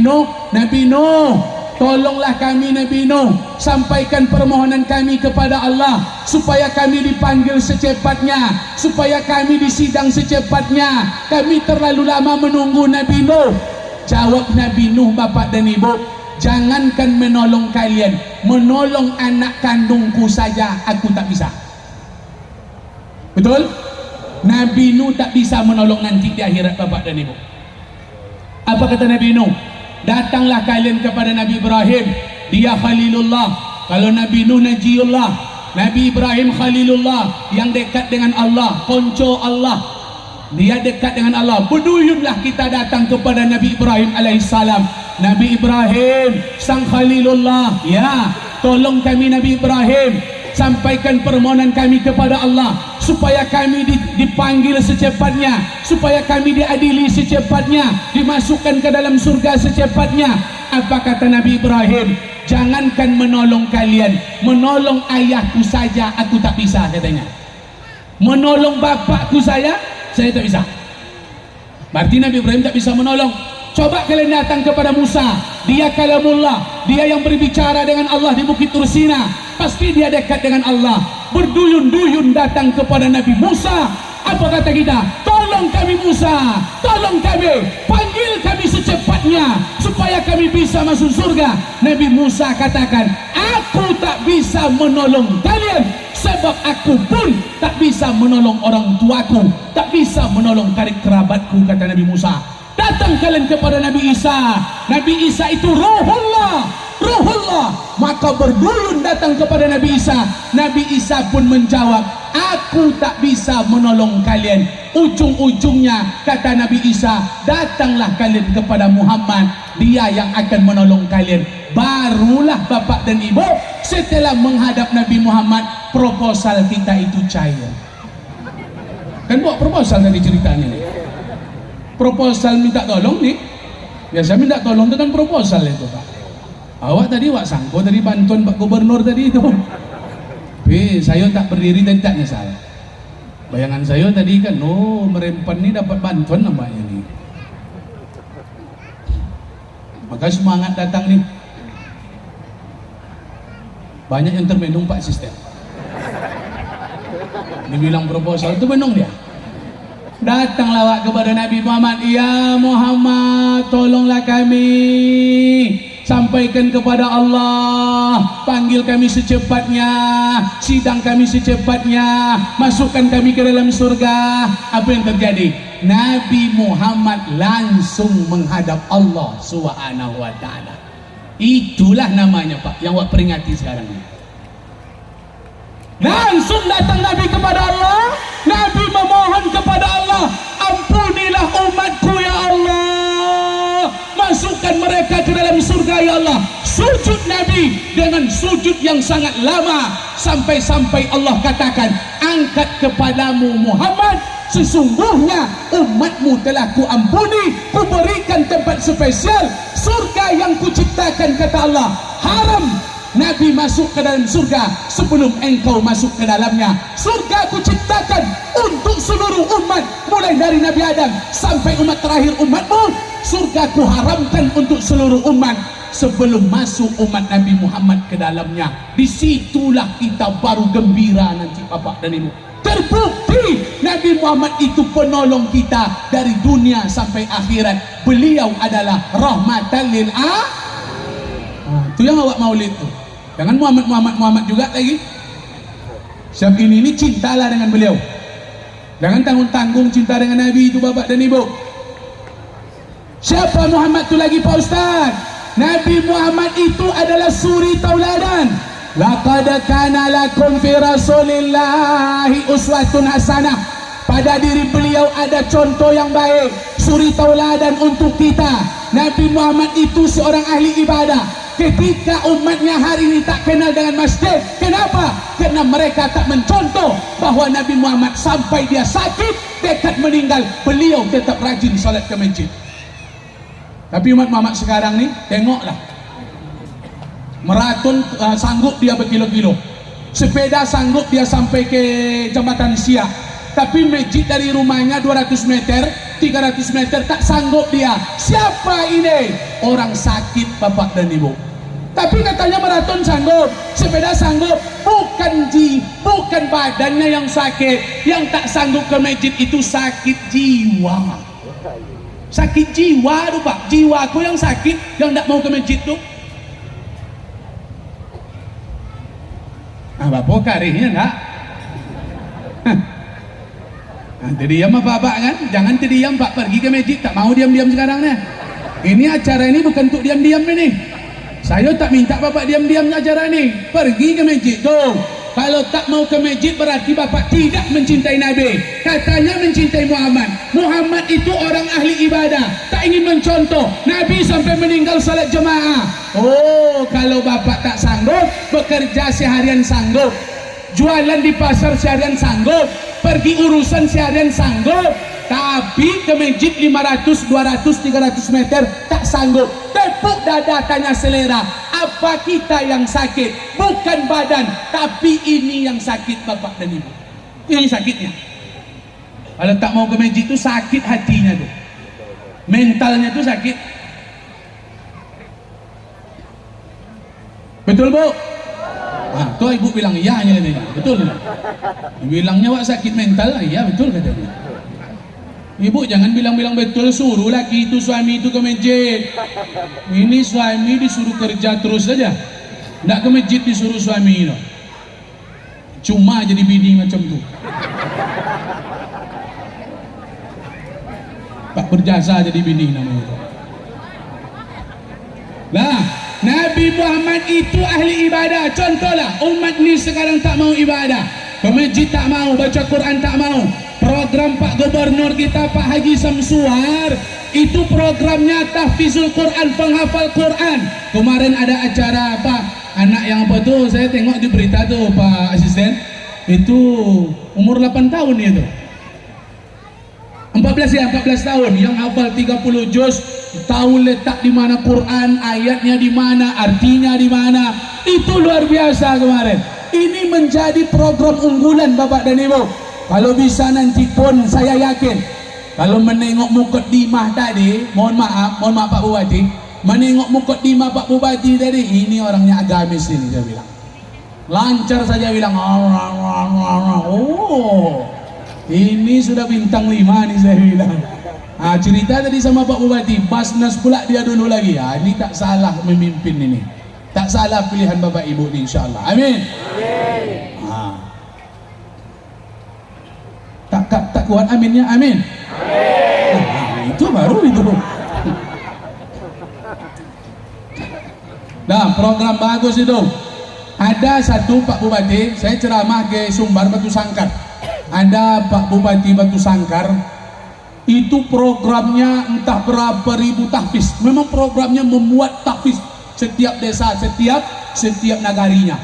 Nuh? Nabi Nuh, tolonglah kami Nabi Nuh, sampaikan permohonan kami kepada Allah supaya kami dipanggil secepatnya, supaya kami disidang secepatnya. Kami terlalu lama menunggu Nabi Nuh. Jawab Nabi Nuh, bapak dan ibu, jangankan menolong kalian, menolong anak kandungku saja aku tak bisa. Betul? Nabi Nuh tak bisa menolong nanti di akhirat bapak dan ibu. Apa kata Nabi Nuh? Datanglah kalian kepada Nabi Ibrahim, dia Khalilullah. Kalau Nabi Nuh Najiullah, Nabi Ibrahim Khalilullah, yang dekat dengan Allah, konco Allah, dia dekat dengan Allah. Berduyunlah kita datang kepada Nabi Ibrahim alaihissalam. Nabi Ibrahim sang Khalilullah, ya, tolong kami Nabi Ibrahim, sampaikan permohonan kami kepada Allah supaya kami dipanggil secepatnya, supaya kami diadili secepatnya, dimasukkan ke dalam surga secepatnya. Apa kata Nabi Ibrahim? Jangankan menolong kalian, menolong ayahku saja aku tak bisa, katanya. Menolong bapakku saya tak bisa. Berarti Nabi Ibrahim tak bisa menolong. Coba kalian datang kepada Musa, dia kalamullah, dia yang berbicara dengan Allah di Bukit Tursina, pasti dia dekat dengan Allah. Berduyun-duyun datang kepada Nabi Musa. Apa kata kita? Tolong kami Musa, tolong kami, panggil kami secepatnya supaya kami bisa masuk surga. Nabi Musa katakan, aku tak bisa menolong kalian, sebab aku pun tak bisa menolong orang tuaku, tak bisa menolong karib kerabatku, kata Nabi Musa. Datang kalian kepada Nabi Isa. Nabi Isa itu Ruhullah, Ruhullah. Maka berduyun datang kepada Nabi Isa. Nabi Isa pun menjawab, aku tak bisa menolong kalian. Ujung-ujungnya kata Nabi Isa, datanglah kalian kepada Muhammad, dia yang akan menolong kalian. Barulah bapak dan ibu, setelah menghadap Nabi Muhammad, proposal kita itu cair. Kan buat proposal tadi ceritanya nih. Proposal minta tolong nih, biasa minta tolong itu kan proposal itu Pak. Awak tadi wak sangko dari bantuan Pak Gubernur tadi itu, tapi saya tak berdiri dan tak nyesal. Bayangan saya tadi kan, oh merempan ini dapat bantuan namanya nih. Maka semangat datang nih. Banyak yang termenung Pak Sistem. Dibilang proposal itu menung dia. Datanglah awak kepada Nabi Muhammad, ya Muhammad, tolonglah kami, sampaikan kepada Allah, panggil kami secepatnya, sidang kami secepatnya, masukkan kami ke dalam surga. Apa yang terjadi? Nabi Muhammad langsung menghadap Allah Subhanahu wa ta'ala. Itulah namanya Pak yang awak peringati sekarang ini. Langsung datang Nabi kepada Allah. Nabi memohon kepada Allah, ampunilah umatku ya Allah, masukkan mereka ke dalam surga ya Allah. Sujud Nabi dengan sujud yang sangat lama, sampai-sampai Allah katakan, angkat kepadamu Muhammad, sesungguhnya umatmu telah kuampuni, kuberikan tempat spesial, surga yang kuciptakan, kata Allah, haram Nabi masuk ke dalam surga sebelum engkau masuk ke dalamnya. Surga aku ciptakan untuk seluruh umat, mulai dari Nabi Adam sampai umat terakhir umatmu. Surga aku haramkan untuk seluruh umat sebelum masuk umat Nabi Muhammad ke dalamnya. Disitulah kita baru gembira nanti bapak dan ibu. Terbukti Nabi Muhammad itu penolong kita dari dunia sampai akhirat. Beliau adalah rahmatan lil alamin. Itu yang awak maulid tu. Jangan Muhammad juga lagi. Siap ini cintalah dengan beliau. Jangan tanggung-tanggung cinta dengan Nabi itu bapak dan ibu. Siapa Muhammad itu lagi Pak Ustaz? Nabi Muhammad itu adalah suri tauladan. Laqad kana lakum fi Rasulillahi uswatun hasanah. Pada diri beliau ada contoh yang baik, suri tauladan untuk kita. Nabi Muhammad itu seorang ahli ibadah. Ketika umatnya hari ini tak kenal dengan masjid, kenapa? Karena mereka tak mencontoh bahwa Nabi Muhammad sampai dia sakit, dekat meninggal, beliau tetap rajin salat ke masjid. Tapi umat Muhammad sekarang ni, tengoklah, maraton sanggup dia berkilo-kilo, sepeda sanggup dia sampai ke jambatan Siak, tapi masjid dari rumahnya 200 meter 300 meter tak sanggup dia. Siapa ini? Orang sakit bapak dan ibu. Tapi katanya maraton sanggup, sepeda sanggup. Bukan badannya yang sakit. Yang tak sanggup ke masjid itu sakit jiwa. Sakit jiwa tu pak, jiwaku yang sakit, yang tak mau ke masjid tu. Bapak karihnya enggak? Terdiam apa pak kan? Jangan terdiam pak, pergi ke masjid. Tak mau diam-diam sekarang nih. Ini acara ini bukan untuk diam-diam ini. Saya tak minta bapak diam-diam acara ini. Pergi ke masjid tuh. Kalau tak mau ke masjid berarti bapak tidak mencintai Nabi. Katanya mencintai Muhammad. Muhammad itu orang ahli ibadah, tak ingin mencontoh. Nabi sampai meninggal salat jemaah. Oh, kalau bapak tak sanggup, bekerja seharian sanggup, jualan di pasar seharian sanggup, pergi urusan seharian sanggup, tapi ke masjid 500, 200, 300 meter tak sanggup. Tepuk dada tanya selera. Apa kita yang sakit? Bukan badan, tapi ini yang sakit bapak dan ibu. Ini sakitnya. Kalau tak mau ke masjid itu sakit hatinya tuh, mentalnya tuh sakit. Betul bu? Tuh ibu bilang iya nya katanya. Betul. Bilangnya wak sakit mental, iya betul katanya. Ibu jangan bilang-bilang betul, suruh lagi itu suami itu ke masjid. Ini suami disuruh kerja terus saja, nggak ke masjid disuruh suami itu. Cuma jadi bini macam tu. Tak berjasa jadi bini namanya. Nah, Nabi Muhammad itu ahli ibadah. Contohlah umat ni sekarang tak mau ibadah, ke masjid tak mau, baca Quran tak mau. Program Pak Gubernur kita Pak Haji Samsuar itu programnya tahfizul Quran, penghafal Quran. Kemarin ada acara apa, anak yang apa tuh, saya tengok di berita tuh Pak Asisten, itu umur 8 tahun itu, 14 tahun, yang hafal 30 juz, tahu letak di mana Quran, ayatnya di mana, artinya di mana. Itu luar biasa kemarin. Ini menjadi program unggulan bapak dan ibu. Kalau bisa nanti pun saya yakin, kalau menengok mukadimah tadi, mohon maaf Pak Bupati, menengok mukadimah Pak Bupati tadi, ini orangnya agamis ini, saya bilang. Lancar saja bilang, oh, ini sudah bintang 5 nih saya bilang. Cerita tadi sama Pak Bupati, Basnas pula dia dulu lagi. Ini tak salah memimpin ini, tak salah pilihan Bapak Ibu ini, insya Allah. Amin. Tak kuat aminnya, amin. Itu baru itu. Nah, program bagus itu. Ada satu Pak Bupati, saya ceramah ke Sumbar Batu Sangkar. Ada Pak Bupati Batu Sangkar, itu programnya entah berapa ribu tahfiz. Memang programnya memuat tahfiz setiap desa, setiap nagarinya.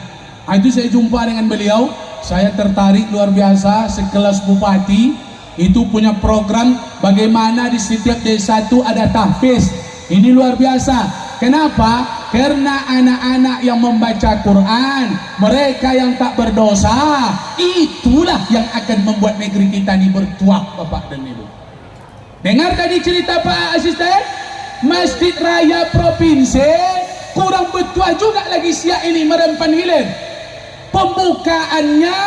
Itu saya jumpa dengan beliau. Saya tertarik luar biasa, sekelas bupati itu punya program bagaimana di setiap desa itu ada tahfiz. Ini luar biasa. Kenapa? Karena anak-anak yang membaca Quran, mereka yang tak berdosa, itulah yang akan membuat negeri kita ini bertuah, Bapak dan Ibu. Dengar tadi cerita Pak Asisten, Masjid Raya Provinsi kurang bertuah juga lagi siap ini merempan hilir. Pembukaannya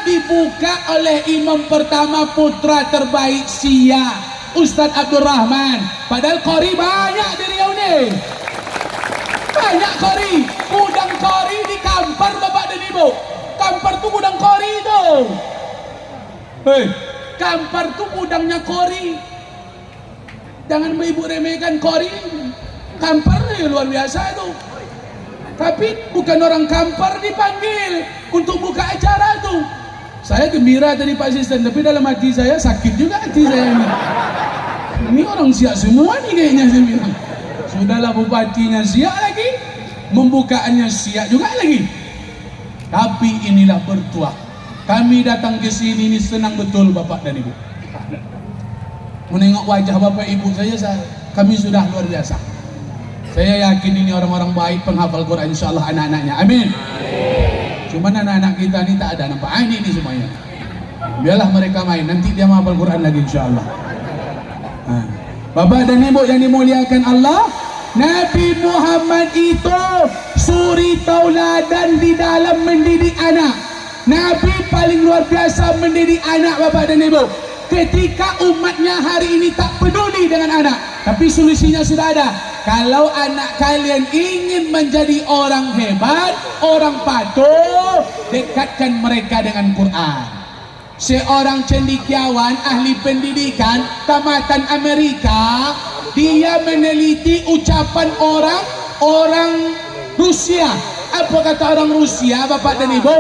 dibuka oleh imam pertama putra terbaik Sia, Ustadz Abdul Rahman. Padahal kori banyak di Riau nih. Banyak kori, gudang kori di Kampar, Bapak dan Ibu. Kampar tuh gudang kori itu. Hei, Kampar tuh gudangnya kori. Jangan ibu remehkan kori. Kampar luar biasa itu. Tapi bukan orang Kampar dipanggil untuk buka acara tuh. Saya gembira tadi Pak Asisten, tapi dalam hati saya sakit juga hati saya ini. Ini orang Siak semua nih kayaknya saya bilang. Sudahlah bupatinya Siak lagi, membukaannya Siak juga lagi. Tapi inilah bertuah. Kami datang ke sini ini senang betul Bapak dan Ibu. Menengok wajah Bapak Ibu saya kami sudah luar biasa. Saya yakin ini orang-orang baik penghafal Quran, insyaallah anak-anaknya. Amin. Cuman anak-anak kita ini tak ada nampak ini semuanya. Biarlah mereka main, nanti dia menghafal Quran lagi insyaallah. Bapak dan Ibu yang dimuliakan Allah, Nabi Muhammad itu suri tauladan di dalam mendidik anak. Nabi paling luar biasa mendidik anak Bapak dan Ibu. Ketika umatnya hari ini tak peduli dengan anak, tapi solusinya sudah ada. Kalau anak kalian ingin menjadi orang hebat, orang patuh, dekatkan mereka dengan Quran. Seorang cendekiawan ahli pendidikan tamatan Amerika, dia meneliti ucapan orang Rusia. Apa kata orang Rusia, Bapak dan Ibu?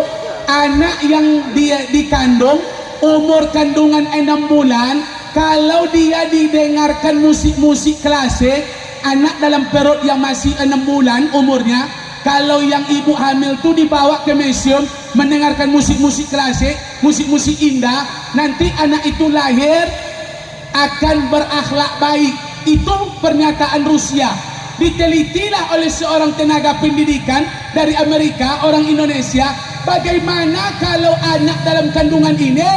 Anak yang dia dikandung umur kandungan 6 bulan, kalau dia didengarkan musik-musik klasik, anak dalam perut yang masih 6 bulan umurnya, kalau yang ibu hamil tuh dibawa ke museum mendengarkan musik-musik klasik, musik-musik indah, nanti anak itu lahir akan berakhlak baik. Itu pernyataan Rusia. Ditelitilah oleh seorang tenaga pendidikan dari Amerika, orang Indonesia, bagaimana kalau anak dalam kandungan ini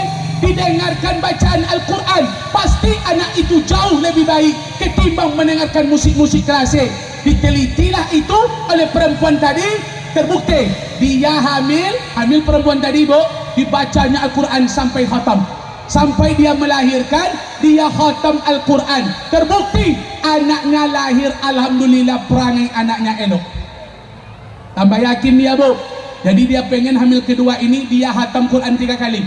didengarkan bacaan Al-Quran, pasti anak itu jauh lebih baik ketimbang mendengarkan musik-musik klasik. Ditelitilah itu oleh perempuan tadi, terbukti dia hamil perempuan tadi, Bu, dibacanya Al-Quran sampai khatam. Sampai dia melahirkan, dia khatam Al-Quran. Terbukti anaknya lahir, alhamdulillah, perangai anaknya elok. Tambah yakin dia, Bu. Jadi dia pengen hamil kedua ini dia khatam Quran 3 kali.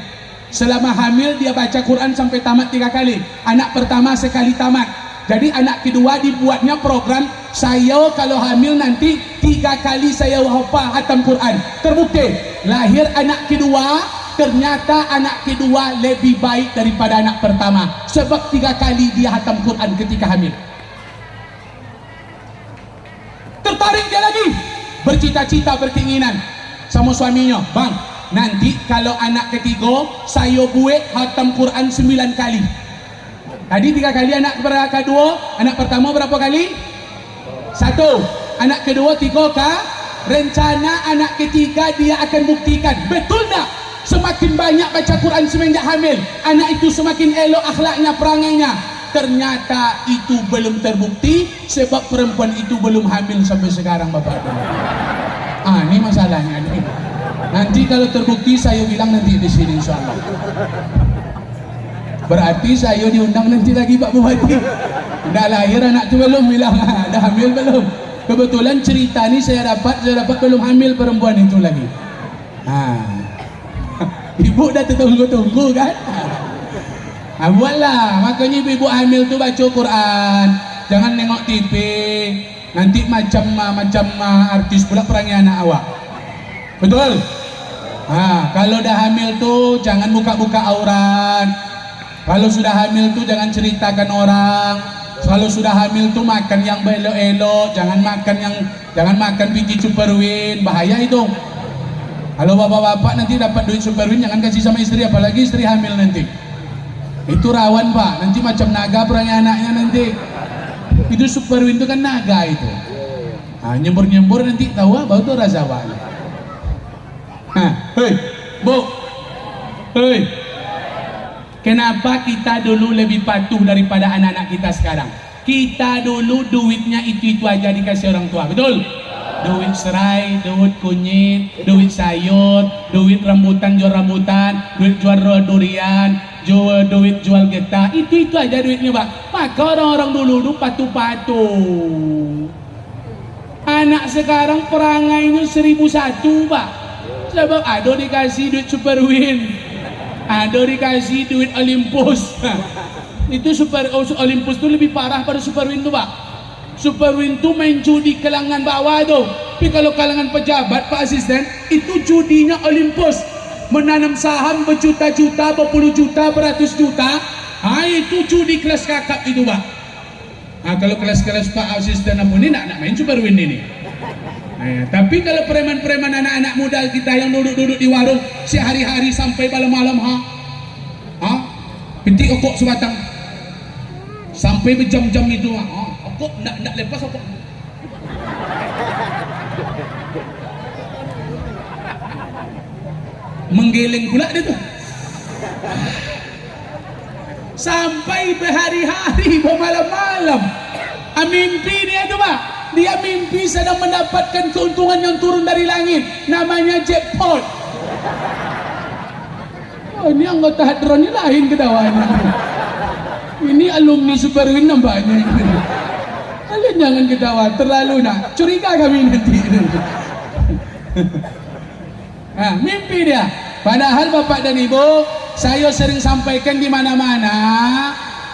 Selama hamil dia baca Quran sampai tamat 3 kali. Anak pertama sekali tamat. Jadi anak kedua dibuatnya program, saya kalau hamil nanti 3 kali saya hafal khatam Quran. Terbukti lahir anak kedua, ternyata anak kedua lebih baik daripada anak pertama, sebab 3 kali dia khatam Quran ketika hamil. Tertarik dia lagi, bercita-cita, berkeinginan sama suaminya, bang, nanti kalau anak ketiga saya buat khatam Quran 9 kali. Tadi 3 kali anak kedua, anak pertama berapa kali? 1. Anak kedua 3 kah? Rencana anak ketiga dia akan buktikan. Betul tak? Semakin banyak baca Quran semenjak hamil, anak itu semakin elok akhlaknya, perangainya. Ternyata itu belum terbukti, sebab perempuan itu belum hamil sampai sekarang, Bapak. Ini masalahnya nih. Nanti kalau terbukti saya bilang nanti di sini insyaallah. Berarti saya diundang nanti lagi Pak Bupati. Udah lahir anak itu belum, bilang ada hamil belum. Kebetulan cerita ini saya dapat belum hamil perempuan itu lagi. Ibu dah tertunggu-tunggu kan? Buatlah, makanya ibu hamil tu baca Quran, jangan nengok TV. Nanti macam artis pula perangai anak awak. Betul? Kalau dah hamil tu jangan buka-buka aurat. Kalau sudah hamil tu jangan ceritakan orang. Kalau sudah hamil tu makan yang elok-elok, jangan makan biji superwin, bahaya itu. Kalau bapak-bapak nanti dapat duit superwin jangan kasih sama istri, apalagi istri hamil nanti. Itu rawan, Pak. Nanti macam naga perangai anaknya nanti. Itu superwin itu kan naga itu. Nyembur-nyembur nanti tahu apa tuh rasa apa. Hei, Bu. Hei. Kenapa kita dulu lebih patuh daripada anak-anak kita sekarang? Kita dulu duitnya itu aja dikasih orang tua, betul? Duit serai, duit kunyit, duit sayur, duit rambutan jual rambutan, duit jual durian, duit jual getah, itu aja duitnya, Pak. Maka orang-orang dulu patuh-patuh. Anak sekarang perangainya 1001, Pak. Sebab ada dikasih duit Superwin, ada dikasih duit Olympus. Itu Olympus itu lebih parah pada Superwin tuh, Pak. Superwin tuh main judi kalangan bawah tuh. Tapi kalau kalangan pejabat, Pak Asisten, itu judinya Olympus. Menanam saham berjuta-juta, berpuluh juta, beratus juta. Itu judi kelas kakap itu, Pak. Kalau kelas-kelas Pak Asisten ini nak main Superwin ini. Tapi kalau preman-preman anak-anak muda kita yang duduk-duduk di warung sehari-hari sampai malam-malam, petik okok sebatang sampai berjam-jam itu, okok nak lepas okok. Menggeleng pula dia tuh. Sampai berhari-hari, bermalam-malam. Mimpi dia tuh, Pak. Dia mimpi sedang mendapatkan keuntungan yang turun dari langit. Namanya jackpot. Ini anggota hadron ini lain kedawannya. Ini alumni Superwin nampaknya. Kalian jangan ketawa, terlalu nak. Curiga kami nanti. Mimpi dia. Padahal Bapak dan Ibu, saya sering sampaikan di mana-mana,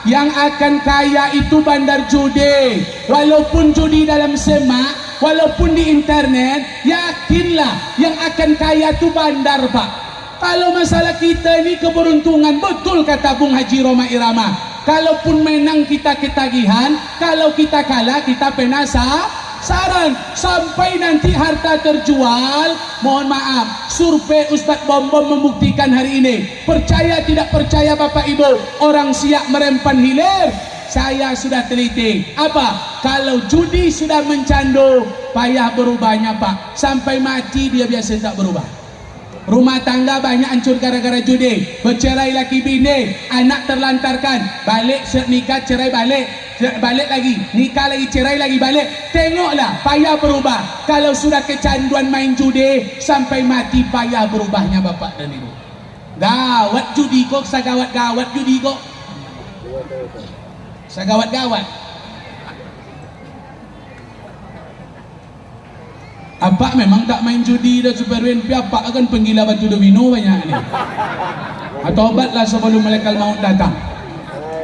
yang akan kaya itu bandar judi. Walaupun judi dalam semak, walaupun di internet, yakinlah yang akan kaya itu bandar, Pak. Kalau masalah kita ini keberuntungan, betul kata Bung Haji Roma Irama. Kalaupun menang kita ketagihan, kalau kita kalah kita penasaran. Sampai nanti harta terjual, mohon maaf, survei Ustadz Bom-Bom membuktikan hari ini. Percaya tidak percaya Bapak Ibu, orang siap merempan hilir. Saya sudah teliti. Apa? Kalau judi sudah mencandu, payah berubahnya, Pak. Sampai mati dia biasa tak berubah. Rumah tangga banyak hancur gara-gara judi. Bercerai laki bini, anak terlantarkan, balik nikah cerai balik, balik lagi, nikah lagi, cerai lagi, balik. Tengoklah, payah berubah. Kalau sudah kecanduan main judi, sampai mati payah berubahnya Bapak dan Ibu. Gawat judi kok, sagawat-gawat judi kok. Sagawat-gawat. Apa memang tak main judi dan Superwin? Apa akan penggila batu domino banyak ni? Atau obatlah sebelum malaikat maut datang.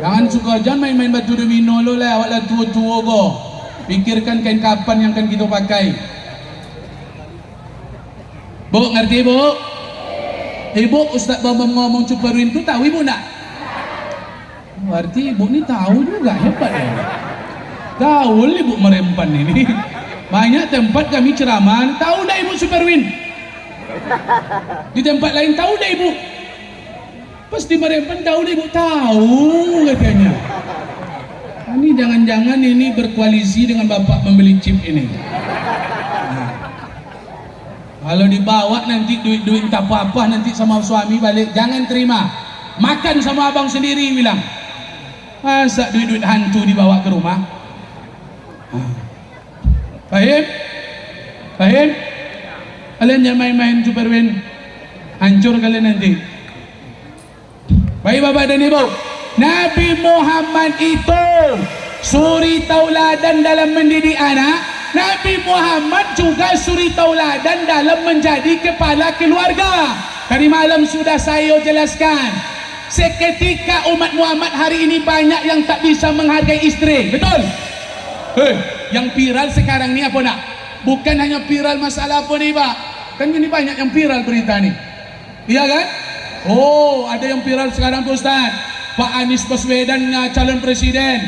Jangan suka jangan main-main batu domino lo lah, awaklah tua-tua go. Pikirkan kain kapan yang akan kita pakai. Bu, ngerti Bu? Ibu Ustaz Bambam ngomong Superwin tu tahu Ibu nak? Berarti Ibu ni tahu juga, hebat ya. Gaul Ibu merempan ini. Banyak tempat kami ceramah, tahu dah Ibu Superwin. Di tempat lain tahu dah Ibu. Pasti merempan tahu dah Ibu, tahu katanya. Ini jangan-jangan ini berkoalisi dengan Bapak membeli chip ini. Kalau dibawa nanti duit-duit tak apa-apa nanti sama suami balik, jangan terima. Makan sama abang sendiri bilang. Masa duit-duit hantu dibawa ke rumah? Fahim? Fahim? Kalian jangan main-main Superwin, hancur kalian nanti. Baik Bapak dan Ibu, Nabi Muhammad itu suri tauladan dalam mendidik anak. Nabi Muhammad juga suri tauladan dalam menjadi kepala keluarga. Tadi malam sudah saya jelaskan, seketika umat Muhammad hari ini banyak yang tak bisa menghargai istri, betul? Yang viral sekarang ni apa nak? Bukan hanya viral masalah apa ni Pak, kan ini banyak yang viral berita ni, iya kan? Oh, ada yang viral sekarang tu Ustaz, Pak Anies Baswedan calon presiden.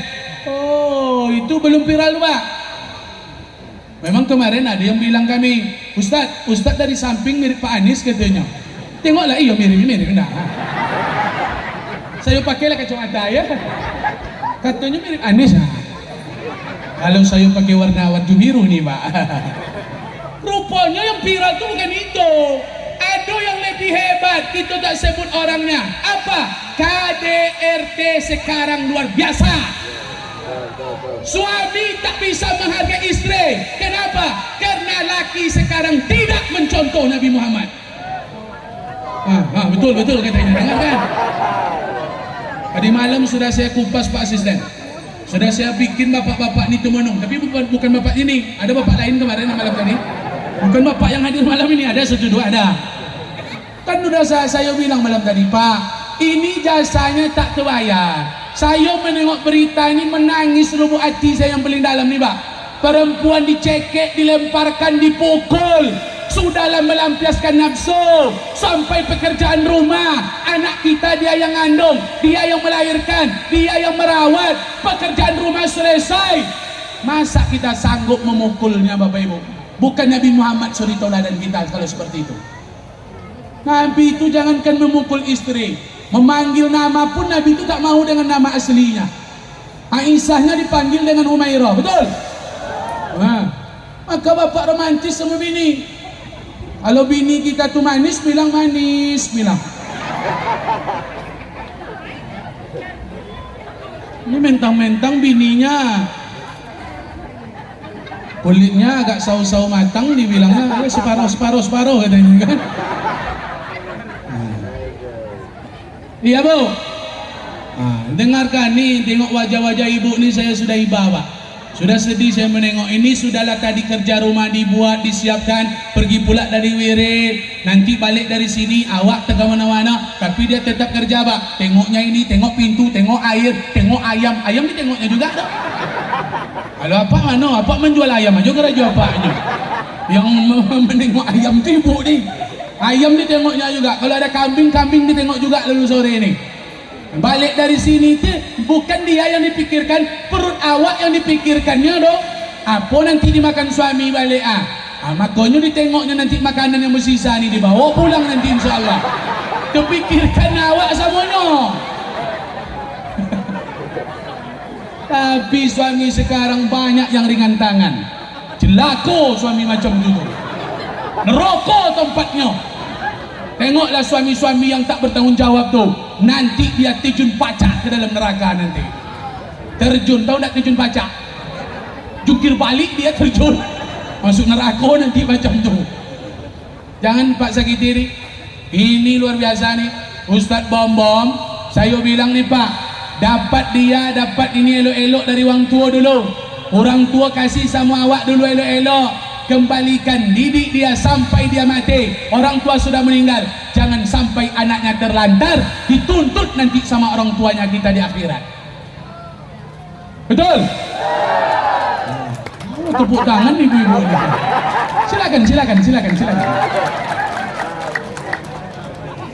Oh, itu belum viral Pak. Memang kemarin ada yang bilang kami, Ustaz dari samping mirip Pak Anies katanya. Tengoklah, iya mirip nah. Saya pakailah kacamata ya, katanya mirip Anies. Kalau saya pakai warna biru nih Pak. Rupanya yang viral itu bukan itu. Ada yang lebih hebat, kita tak sebut orangnya. Apa? KDRT sekarang luar biasa. Suami tak bisa menghargai istri. Kenapa? Karena laki sekarang tidak mencontoh Nabi Muhammad. Betul katanya. Dengar kan? Tadi malam sudah saya kupas Pak Asisten. Sudah saya bikin bapak-bapak ini tumenung. Tapi bukan bapak ini. Ada bapak lain kemarin malam tadi. Bukan bapak yang hadir malam ini. Ada satu dua ada. Kan sudah saya bilang malam tadi, Pak, ini jasanya tak terbayar. Saya menengok berita ini menangis lubuk hati saya yang paling dalam nih Pak. Perempuan dicekek, dilemparkan, dipukul. Sudahlah melampiaskan nafsu sampai pekerjaan rumah. Anak kita dia yang ngandung, dia yang melahirkan, dia yang merawat. Pekerjaan rumah selesai. Masa kita sanggup memukulnya Bapak Ibu? Bukan Nabi Muhammad suri tauladan kita kalau seperti itu. Nabi itu jangankan memukul istri, memanggil nama pun Nabi itu tak mau dengan nama aslinya. Aisyahnya dipanggil dengan Humairah, betul? Maka bapak romantis sama bini. Kalau bini kita tuh manis, bilang manis, bilang. Ini mentang-mentang bininya kulitnya agak saus-saus matang, dibilangnya separuh katanya kan. Iya Bu. Dengarkan nih, tengok wajah-wajah ibu nih, saya sudah iba Pak. Sudah sedih saya menengok ini. Sudahlah tadi kerja rumah dibuat, disiapkan, pergi pula dari wirid, nanti balik dari sini awak tengah mana-mana, tapi dia tetap kerja Pak. Tengoknya ini, tengok pintu, tengok air, tengok ayam. Ayam ni tengoknya juga dah. Kalau apa mana? Apa menjual ayam aja kerja apanya? Yang menengok ayam tu ibu ni. Ayam ni tengoknya juga. Kalau ada kambing, kambing ditengok juga lalu sore ni. Balik dari sini tu bukan dia yang dipikirkan, perut awak yang dipikirkannya dong. Apa nanti dimakan suami balik makanya ditengoknya nanti makanan yang bersisa ni dibawa pulang nanti insyaAllah. Terpikirkan awak semuanya. Tapi suami sekarang banyak yang ringan tangan. Jelako suami macam tu. Neraka tempatnya. Tengoklah suami-suami yang tak bertanggung jawab tu, nanti dia terjun pacak ke dalam neraka nanti. Terjun, tahu tak terjun pacak? Jungkir balik dia terjun masuk neraka nanti macam tu. Jangan Pak sakit diri. Ini luar biasa nih Ustadz Bom. Saya bilang nih Pak, dapat ini elok-elok dari orang tua dulu. Orang tua kasih sama awak dulu elok-elok, kembalikan, didik dia sampai dia mati. Orang tua sudah meninggal, jangan sampai anaknya terlantar, dituntut nanti sama orang tuanya kita di akhirat. Betul? Tepuk tangan ibu-ibu. Silakan.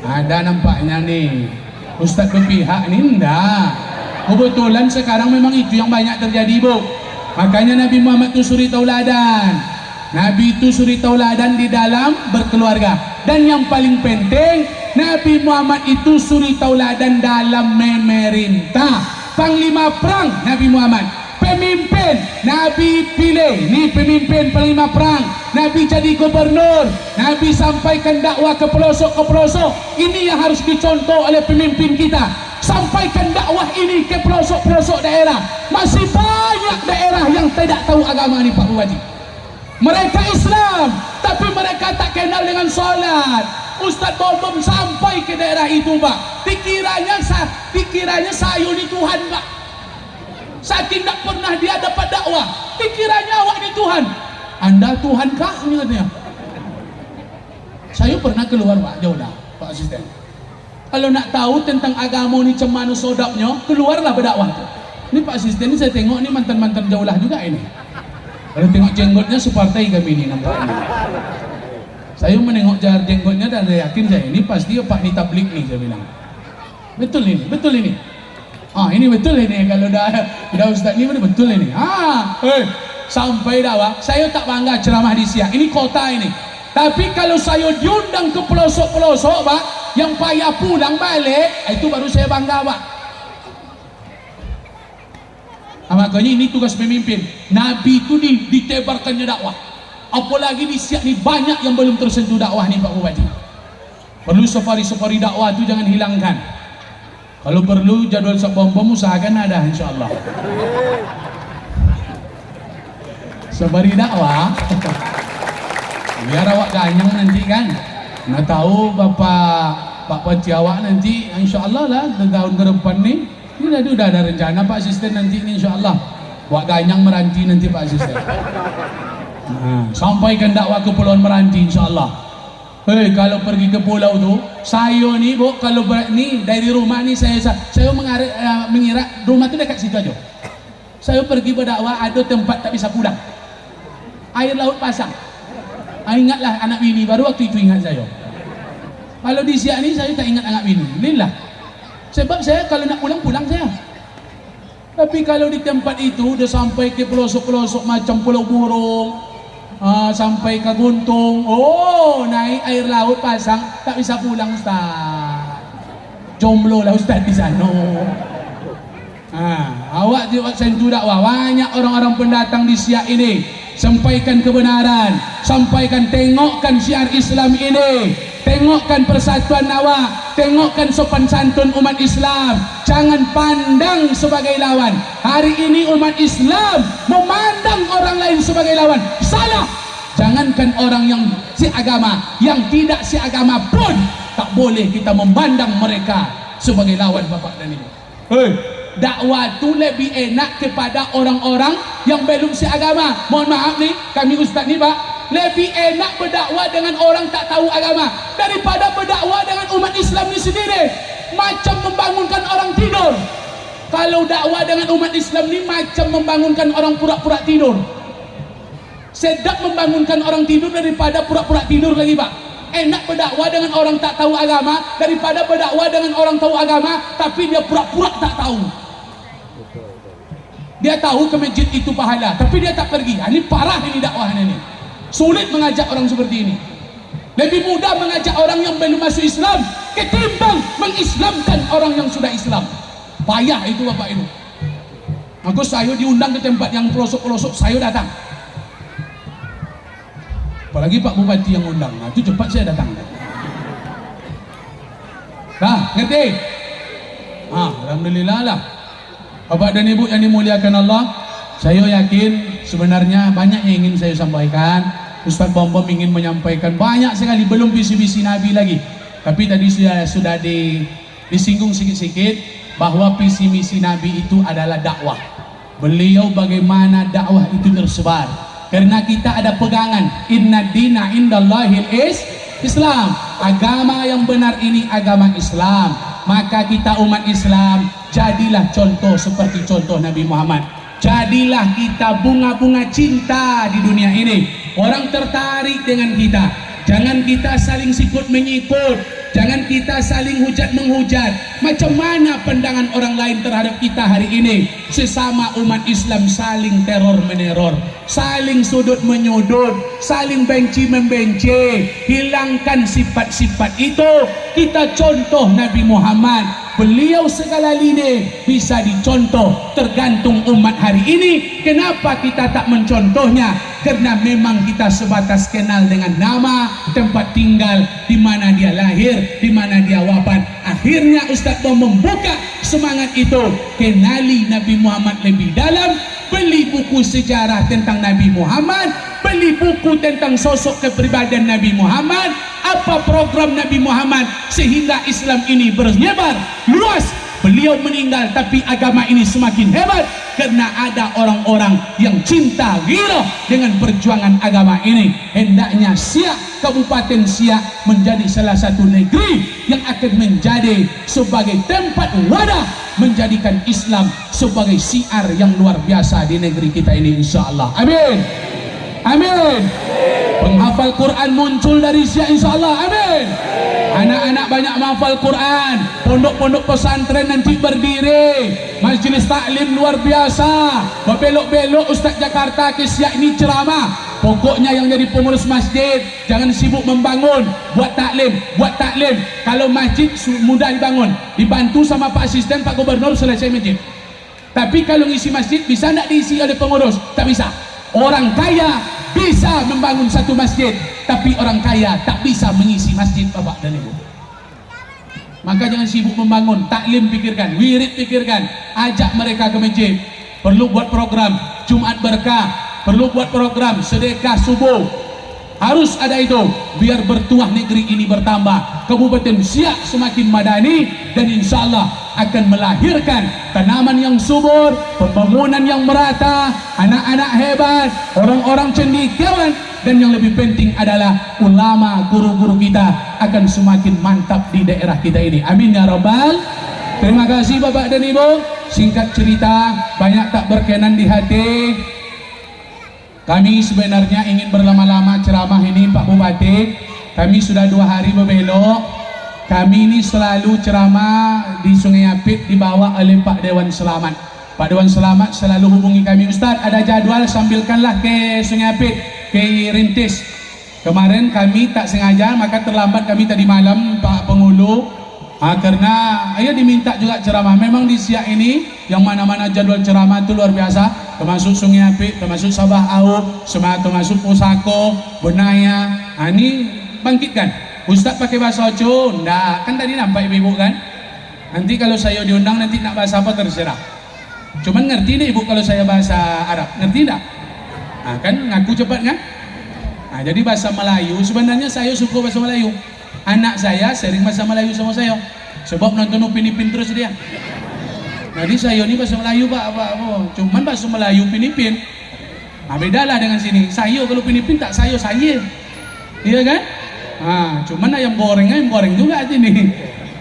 Ada nampaknya nih Ustadz berpihak nih, enggak. Kebetulan sekarang memang itu yang banyak terjadi Bu. Makanya Nabi Muhammad itu suri tauladan. Nabi itu suri tauladan di dalam berkeluarga. Dan yang paling penting, Nabi Muhammad itu suri tauladan dalam memerintah. Panglima perang Nabi Muhammad, pemimpin Nabi pilih. Ini pemimpin panglima perang. Nabi jadi gubernur, Nabi sampaikan dakwah ke pelosok. Ini yang harus dicontoh oleh pemimpin kita. Sampaikan dakwah ini ke pelosok-pelosok daerah. Masih banyak daerah yang tidak tahu agama ini Pak Bupati. Mereka Islam, tapi mereka tak kenal dengan solat. Ustadz Bom sampai ke daerah itu Pak, dikiranya saya ni Tuhan Pak. Saking tak pernah dia dapat dakwah, dikiranya awak ni Tuhan. Anda Tuhan kah? Ini katanya. Saya pernah keluar Pak, jauh dah Pak Asisten. Kalau nak tahu tentang agama ni cemana sodapnya, keluarlah berdakwah. Ini Pak Asisten ni saya tengok ni mantan-mantan jauh lah juga ini. Kalau tengok jenggotnya separtai kami ini nampaknya. Saya menengok jar jenggotnya dan saya yakin saya ini pasti Pak ni tablik nih, saya bilang. Betul ini. Ini betul ini, kalau dah Ustaz ni betul ini. Sampai dakwah, saya tak bangga ceramah di Siak. Ini kota ini. Tapi kalau saya diundang ke pelosok-pelosok Pak, yang payah pulang balik, itu baru saya bangga Pak. Makanya ini tugas pemimpin. Nabi itu ditebarkannya dakwah. Apalagi di Siak ni banyak yang belum tersentuh dakwah ni Pak Bupati. Perlu safari-safari dakwah tu jangan hilangkan. Kalau perlu jadual bom-bom usahakan ada insyaAllah. Safari dakwah biar awak ganyang nanti kan. Nak tahu Pak Pati awak nanti insyaAllah lah tahun ke depan ni. Ini udah ada rencana Pak Asisten nanti ini insyaAllah. Wak Ganyang Meranti nanti Pak Asisten. Sampaikan dakwah ke Pulau Meranti insyaAllah. Hei, kalau pergi ke pulau tu, saya ni bu, kalau ni dari rumah ni saya mengira rumah tu dekat situ aja. Saya pergi berdakwah ada tempat tak bisa pulang. Air laut pasang. Ingatlah anak bini baru waktu itu ingat saya. Kalau di Siak ni saya tak ingat anak bini. Lillah. Sebab saya kalau nak pulang saya. Tapi kalau di tempat itu udah sampai ke pelosok-pelosok macam Pulau Burung, sampai ke Guntung, naik air laut pasang, tak bisa pulang Ustaz. Jomblo lah Ustaz di sana. Awak juga sentuh dakwah. Banyak orang-orang pendatang di Siak ini. Sampaikan kebenaran, sampaikan, tengokkan syiar Islam ini, tengokkan persatuan awak, tengokkan sopan santun umat Islam. Jangan pandang sebagai lawan. Hari ini umat Islam memandang orang lain sebagai lawan. Salah. Jangankan orang yang seagama, yang tidak seagama pun tak boleh kita memandang mereka sebagai lawan bapak dan ibu. Dakwah tu lebih enak kepada orang-orang yang belum seagama. Mohon maaf nih, kami ustaz nih Pak, lebih enak berdakwah dengan orang tak tahu agama daripada berdakwah dengan umat Islam ni sendiri. Macam membangunkan orang tidur. Kalau dakwah dengan umat Islam ni macam membangunkan orang pura-pura tidur. Sedap membangunkan orang tidur daripada pura-pura tidur lagi Pak. Enak berdakwah dengan orang tak tahu agama daripada berdakwah dengan orang tahu agama tapi dia pura-pura tak tahu. Dia tahu ke masjid itu pahala tapi dia tak pergi. Ini parah ini dakwahnya ini. Sulit mengajak orang seperti ini. Lebih mudah mengajak orang yang belum masuk Islam ketimbang mengislamkan orang yang sudah Islam. Payah itu Bapak Ibu. Maka saya diundang ke tempat yang pelosok-pelosok, saya datang. Apalagi Pak Bupati yang undang, itu cepat saya datang. Ngerti? Alhamdulillah lah. Bapak dan Ibu yang dimuliakan Allah, saya yakin sebenarnya banyak yang ingin saya sampaikan. Ustaz Bom ingin menyampaikan banyak sekali, belum visi-visi Nabi lagi. Tapi tadi sudah disinggung sedikit bahwa visi misi Nabi itu adalah dakwah. Beliau bagaimana dakwah itu tersebar. Karena kita ada pegangan, inna dina indallahil Islam. Agama yang benar ini agama Islam. Maka kita umat Islam jadilah contoh seperti contoh Nabi Muhammad. Jadilah kita bunga-bunga cinta di dunia ini. Orang tertarik dengan kita. Jangan kita saling sikut menyikut. Jangan kita saling hujat menghujat. Macam mana pandangan orang lain terhadap kita hari ini? Sesama umat Islam saling teror meneror, saling sudut menyudut, saling benci membenci. Hilangkan sifat-sifat itu. Kita contoh Nabi Muhammad. Beliau segala lini bisa dicontoh. Tergantung umat hari ini. Kenapa kita tak mencontohnya? Karena memang kita sebatas kenal dengan nama, tempat tinggal, di mana dia lahir, di mana dia wafat. Akhirnya Ustaz Bom membuka semangat itu. Kenali Nabi Muhammad lebih dalam. Beli buku sejarah tentang Nabi Muhammad. Beli buku tentang sosok kepribadian Nabi Muhammad. Apa program Nabi Muhammad sehingga Islam ini bernyebar luas. Beliau meninggal tapi agama ini semakin hebat karena ada orang-orang yang cinta gila dengan perjuangan agama ini. Hendaknya Siak, Kabupaten Siak menjadi salah satu negeri yang akan menjadi sebagai tempat wadah menjadikan Islam sebagai syiar yang luar biasa di negeri kita ini insyaAllah. Amin. Amin. Penghafal Quran muncul dari Siak insyaAllah. Amin. Anak-anak banyak menghafal Quran. Pondok-pondok pesantren nanti berdiri. Majelis taklim luar biasa. Berbelok-belok Ustaz Jakarta ke Siak ini ceramah. Pokoknya yang jadi pengurus masjid jangan sibuk membangun, buat taklim, buat taklim. Kalau masjid mudah dibangun, dibantu sama Pak Asisten, Pak Gubernur selesai masjid. Tapi kalau ngisi masjid bisa tidak diisi oleh pengurus? Tak bisa. Orang kaya bisa membangun satu masjid, tapi orang kaya tak bisa mengisi masjid, Bapak dan Ibu. Maka jangan sibuk membangun, taklim pikirkan, wirid pikirkan, ajak mereka ke masjid. Perlu buat program Jumat Berkah, perlu buat program sedekah subuh. Harus ada itu biar bertuah negeri ini bertambah. Kabupaten Siak semakin madani dan insya Allah akan melahirkan tanaman yang subur, pembangunan yang merata, anak-anak hebat, orang-orang cendekiawan, dan yang lebih penting adalah ulama, guru-guru kita akan semakin mantap di daerah kita ini. Amin ya rabbal. Terima kasih Bapak dan Ibu. Singkat cerita, banyak tak berkenan di hati. Kami sebenarnya ingin berlama-lama ceramah ini Pak Bupati. Kami sudah 2 hari berbelok. Kami ini selalu ceramah di Sungai Apit dibawa oleh Pak Dewan Selamat. Pak Dewan Selamat selalu hubungi kami, Ustaz ada jadwal sambilkanlah ke Sungai Apit, ke Rintis. Kemarin kami tak sengaja, maka terlambat kami tadi malam Pak Pengulu. Karena ayah diminta juga ceramah. Memang di Siak ini yang mana-mana jadwal ceramah itu luar biasa, termasuk Sungai Apit, termasuk Sabah Au, termasuk Pusako, Benaya. Ini bangkitkan. Ustaz pakai bahasa Oco? Nggak, kan tadi nampak ibu-ibu kan? Nanti kalau saya diundang nanti nak bahasa apa terserah. Cuman ngerti nih ibu kalau saya bahasa Arab, ngerti enggak? Kan ngaku cepat kan? Jadi bahasa Melayu, sebenarnya saya suka bahasa Melayu. Anak saya sering bahasa Melayu sama saya, sebab nonton Upin Ipin terus dia. Jadi saya ini bahasa Melayu Pak, cuman bahasa Melayu Upin Ipin. Bedalah dengan sini. Saya kalau Upin Ipin tak saya, iya kan? Cuman ayam goreng juga sini.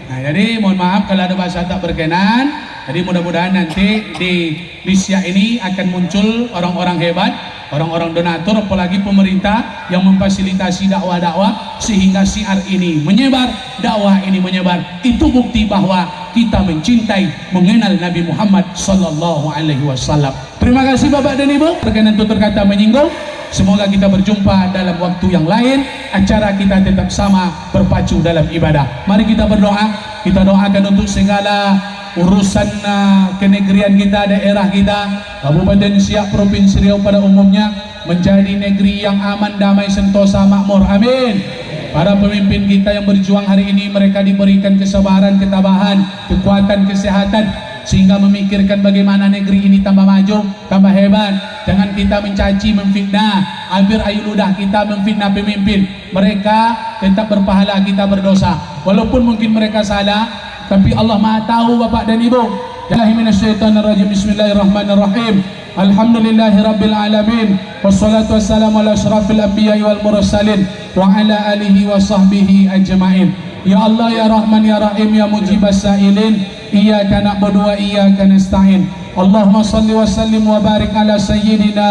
Jadi mohon maaf kalau ada bahasa tak berkenan. Jadi mudah-mudahan nanti di Siak ini akan muncul orang-orang hebat, orang-orang donatur, apalagi pemerintah yang memfasilitasi dakwah-dakwah sehingga syiar ini menyebar, dakwah ini menyebar. Itu bukti bahwa kita mencintai, mengenal Nabi Muhammad sallallahu alaihi wasallam. Terima kasih Bapak dan Ibu. Berkenan tutur kata menyinggung. Semoga kita berjumpa dalam waktu yang lain. Acara kita tetap sama, berpacu dalam ibadah. Mari kita berdoa. Kita doakan untuk segala urusan kenegerian kita, daerah kita, Kabupaten Siak, Provinsi Riau pada umumnya menjadi negeri yang aman, damai, sentosa, makmur. Amin. Para pemimpin kita yang berjuang hari ini, mereka diberikan kesabaran, ketabahan, kekuatan, kesehatan, sehingga memikirkan bagaimana negeri ini tambah maju, tambah hebat. Jangan kita mencaci, memfitnah, hampir ayu ludah kita memfitnah pemimpin. Mereka tetap berpahala, kita berdosa. Walaupun mungkin mereka salah, tapi Allah Maha tahu Bapak dan Ibu. Bismillahirrahmanirrahim. Bismillahirrahmanirrahim. Alhamdulillahirabbil alamin. Wassalatu wassalamu ala asyrafil anbiya'i wal mursalin wa ala alihi wa sahbihi ajmain. Ya Allah ya Rahman ya Rahim ya mujibas sa'ilin. Iyyaka na'budu wa iyyaka nasta'in. Allahumma salli wa sallim wa barik ala sayyidina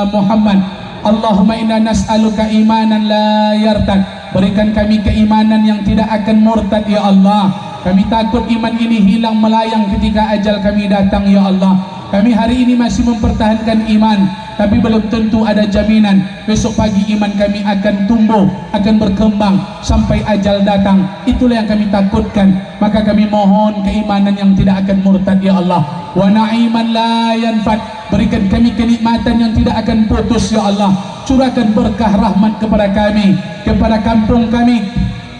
Muhammad. Allahumma inna nas'aluka imanan la yartad. Berikan kami keimanan yang tidak akan murtad ya Allah. Kami takut iman ini hilang melayang ketika ajal kami datang ya Allah. Kami hari ini masih mempertahankan iman, tapi belum tentu ada jaminan besok pagi iman kami akan tumbuh, akan berkembang sampai ajal datang. Itulah yang kami takutkan. Maka kami mohon keimanan yang tidak akan murtad ya Allah. Wa na'iman la yanfad. Berikan kami kenikmatan yang tidak akan putus ya Allah. Curahkan berkah rahmat kepada kami, kepada kampung kami,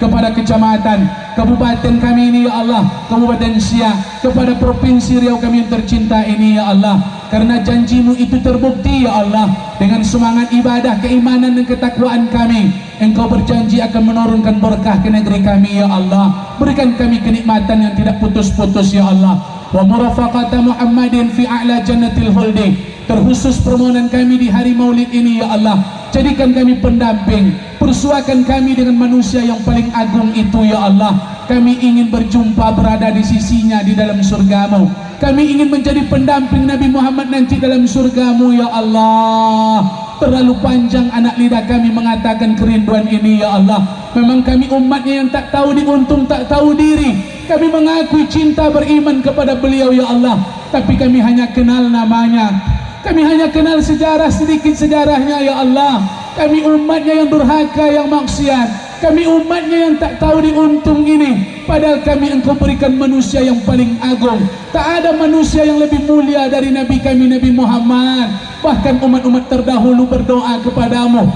kepada kecamatan, kabupaten kami ini ya Allah, Kabupaten Siak, kepada Provinsi Riau kami yang tercinta ini ya Allah. Karena janjimu itu terbukti ya Allah. Dengan semangat ibadah, keimanan dan ketakwaan kami, Engkau berjanji akan menurunkan berkah ke negeri kami ya Allah. Berikan kami kenikmatan yang tidak putus-putus ya Allah. Wa murafaqata Muhammadin fi a'la jannatil khuldi. Terkhusus permohonan kami di hari Maulid ini ya Allah, jadikan kami pendamping, persuakan kami dengan manusia yang paling agung itu ya Allah. Kami ingin berjumpa, berada di sisinya di dalam surgamu. Kami ingin menjadi pendamping Nabi Muhammad nanti dalam surgamu ya Allah. Terlalu panjang anak lidah kami mengatakan kerinduan ini ya Allah. Memang kami umatnya yang tak tahu diuntung, tak tahu diri. Kami mengakui cinta beriman kepada beliau ya Allah, tapi kami hanya kenal namanya. Kami hanya kenal sejarah, sedikit sejarahnya ya Allah. Kami umatnya yang durhaka, yang maksiat. Kami umatnya yang tak tahu diuntung ini, padahal kami engkau berikan manusia yang paling agung. Tak ada manusia yang lebih mulia dari Nabi kami Nabi Muhammad. Bahkan umat-umat terdahulu berdoa kepadamu,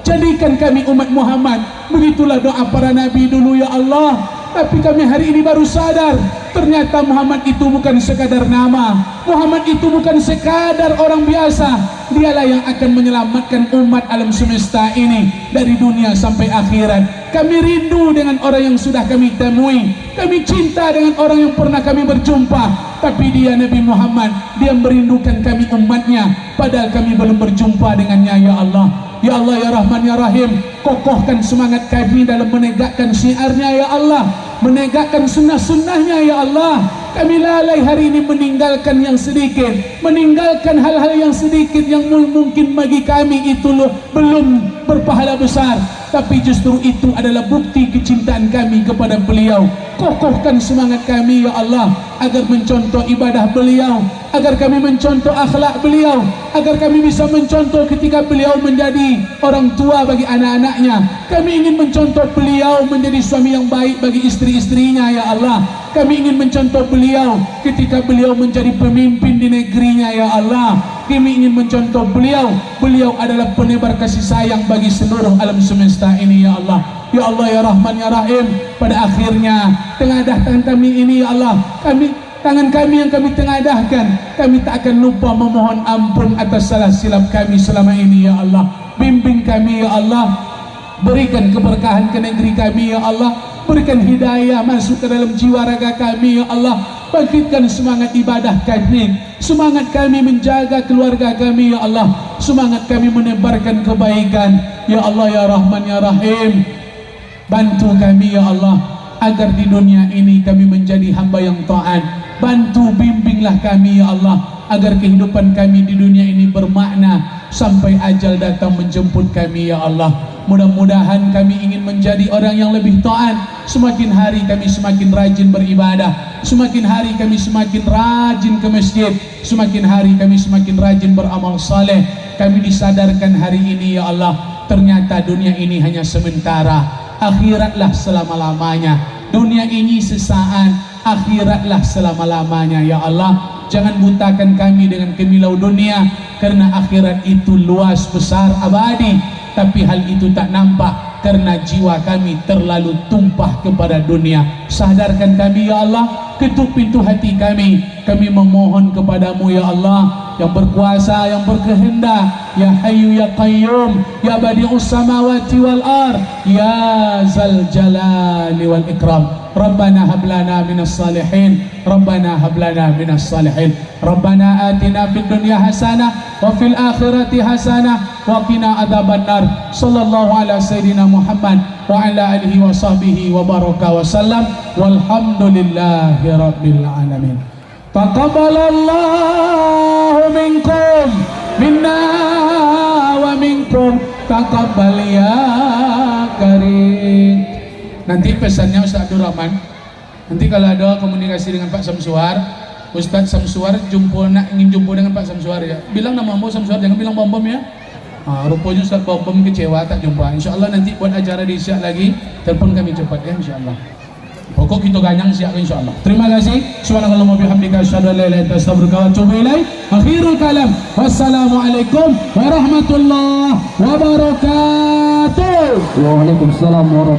jadikan kami umat Muhammad. Begitulah doa para nabi dulu ya Allah. Tapi kami hari ini baru sadar, ternyata Muhammad itu bukan sekadar nama. Muhammad itu bukan sekadar orang biasa. Dialah yang akan menyelamatkan umat alam semesta ini dari dunia sampai akhirat. Kami rindu dengan orang yang sudah kami temui. Kami cinta dengan orang yang pernah kami berjumpa. Tapi dia Nabi Muhammad, dia merindukan kami umatnya, padahal kami belum berjumpa dengannya ya Allah. Ya Allah ya Rahman ya Rahim, kokohkan semangat kami dalam menegakkan syiarnya ya Allah, menegakkan sunnah-sunnahnya ya Allah. Kami lalai hari ini meninggalkan yang sedikit, meninggalkan hal-hal yang sedikit yang mungkin bagi kami itu belum berpahala besar, tapi justru itu adalah bukti kecintaan kami kepada beliau. Kokohkan semangat kami ya Allah, agar mencontoh ibadah beliau, agar kami mencontoh akhlak beliau, agar kami bisa mencontoh ketika beliau menjadi orang tua bagi anak-anaknya. Kami ingin mencontoh beliau menjadi suami yang baik bagi istri-istrinya ya Allah. Kami ingin mencontoh beliau ketika beliau menjadi pemimpin di negerinya ya Allah. Kami ingin mencontoh beliau, beliau adalah penebar kasih sayang bagi seluruh alam semesta ini ya Allah. Ya Allah ya Rahman ya Rahim, pada akhirnya tengadah tangan kami ini ya Allah, tangan kami yang kami tengadahkan, kami tak akan lupa memohon ampun atas salah silap kami selama ini ya Allah. Bimbing kami ya Allah, berikan keberkahan ke negeri kami ya Allah, berikan hidayah masuk ke dalam jiwa raga kami ya Allah. Bangkitkan semangat ibadah kami, semangat kami menjaga keluarga kami ya Allah, semangat kami menebarkan kebaikan ya Allah ya Rahman ya Rahim. Bantu kami ya Allah, agar di dunia ini kami menjadi hamba yang taat. Bantu bimbinglah kami ya Allah, agar kehidupan kami di dunia ini bermakna sampai ajal datang menjemput kami ya Allah. Mudah-mudahan kami ingin menjadi orang yang lebih taat. Semakin hari kami semakin rajin beribadah, semakin hari kami semakin rajin ke masjid, semakin hari kami semakin rajin beramal saleh. Kami disadarkan hari ini ya Allah, ternyata dunia ini hanya sementara, akhiratlah selama-lamanya. Dunia ini sesaat, akhiratlah selama-lamanya ya Allah. Jangan butakan kami dengan kemilau dunia, karena akhirat itu luas, besar, abadi. Tapi hal itu tak nampak karena jiwa kami terlalu tumpah kepada dunia. Sadarkan kami ya Allah, ketuk pintu hati kami. Kami memohon kepadamu ya Allah, yang berkuasa, yang berkehendak, ya Hayyu ya Qayyum, ya Badi'us samawati wal ard, ya Zal jalali wal ikram. Rabbana hab lana minas salihin, Rabbana hab lana minas salihin. Rabbana atina fid dunya hasanah wa fil akhirati hasanah wa qina adzabannar. Sallallahu ala sayyidina Muhammad wa ala alihi wa sahbihi wa baraka wa sallam. Walhamdulillahi rabbil alamin. Taqabbalallahu minkum minna wa minkum taqabbal ya karim. Nanti pesannya Ustaz Abdul Rahman, nanti kalau ada komunikasi dengan Pak Samsuar, Ustaz Samsuar ingin jumpa dengan Pak Samsuar ya, bilang nama Mbak Samsuar, jangan bilang Bom ya. Rupanya Ustaz Bom kecewa tak jumpa. InsyaAllah nanti buat acara di Siak lagi, telepon kami cepat ya InsyaAllah. Pokok kita ganyang Siak InsyaAllah. Terima kasih. Subhanallah wa bihamdika asyhadu an la ilaha illa anta astaghfiruka wa atubu ilaik. Akhirul kalam. Wassalamualaikum warahmatullahi wabarakatuh. Waalaikumsalam warahmatullahi wabarakatuh.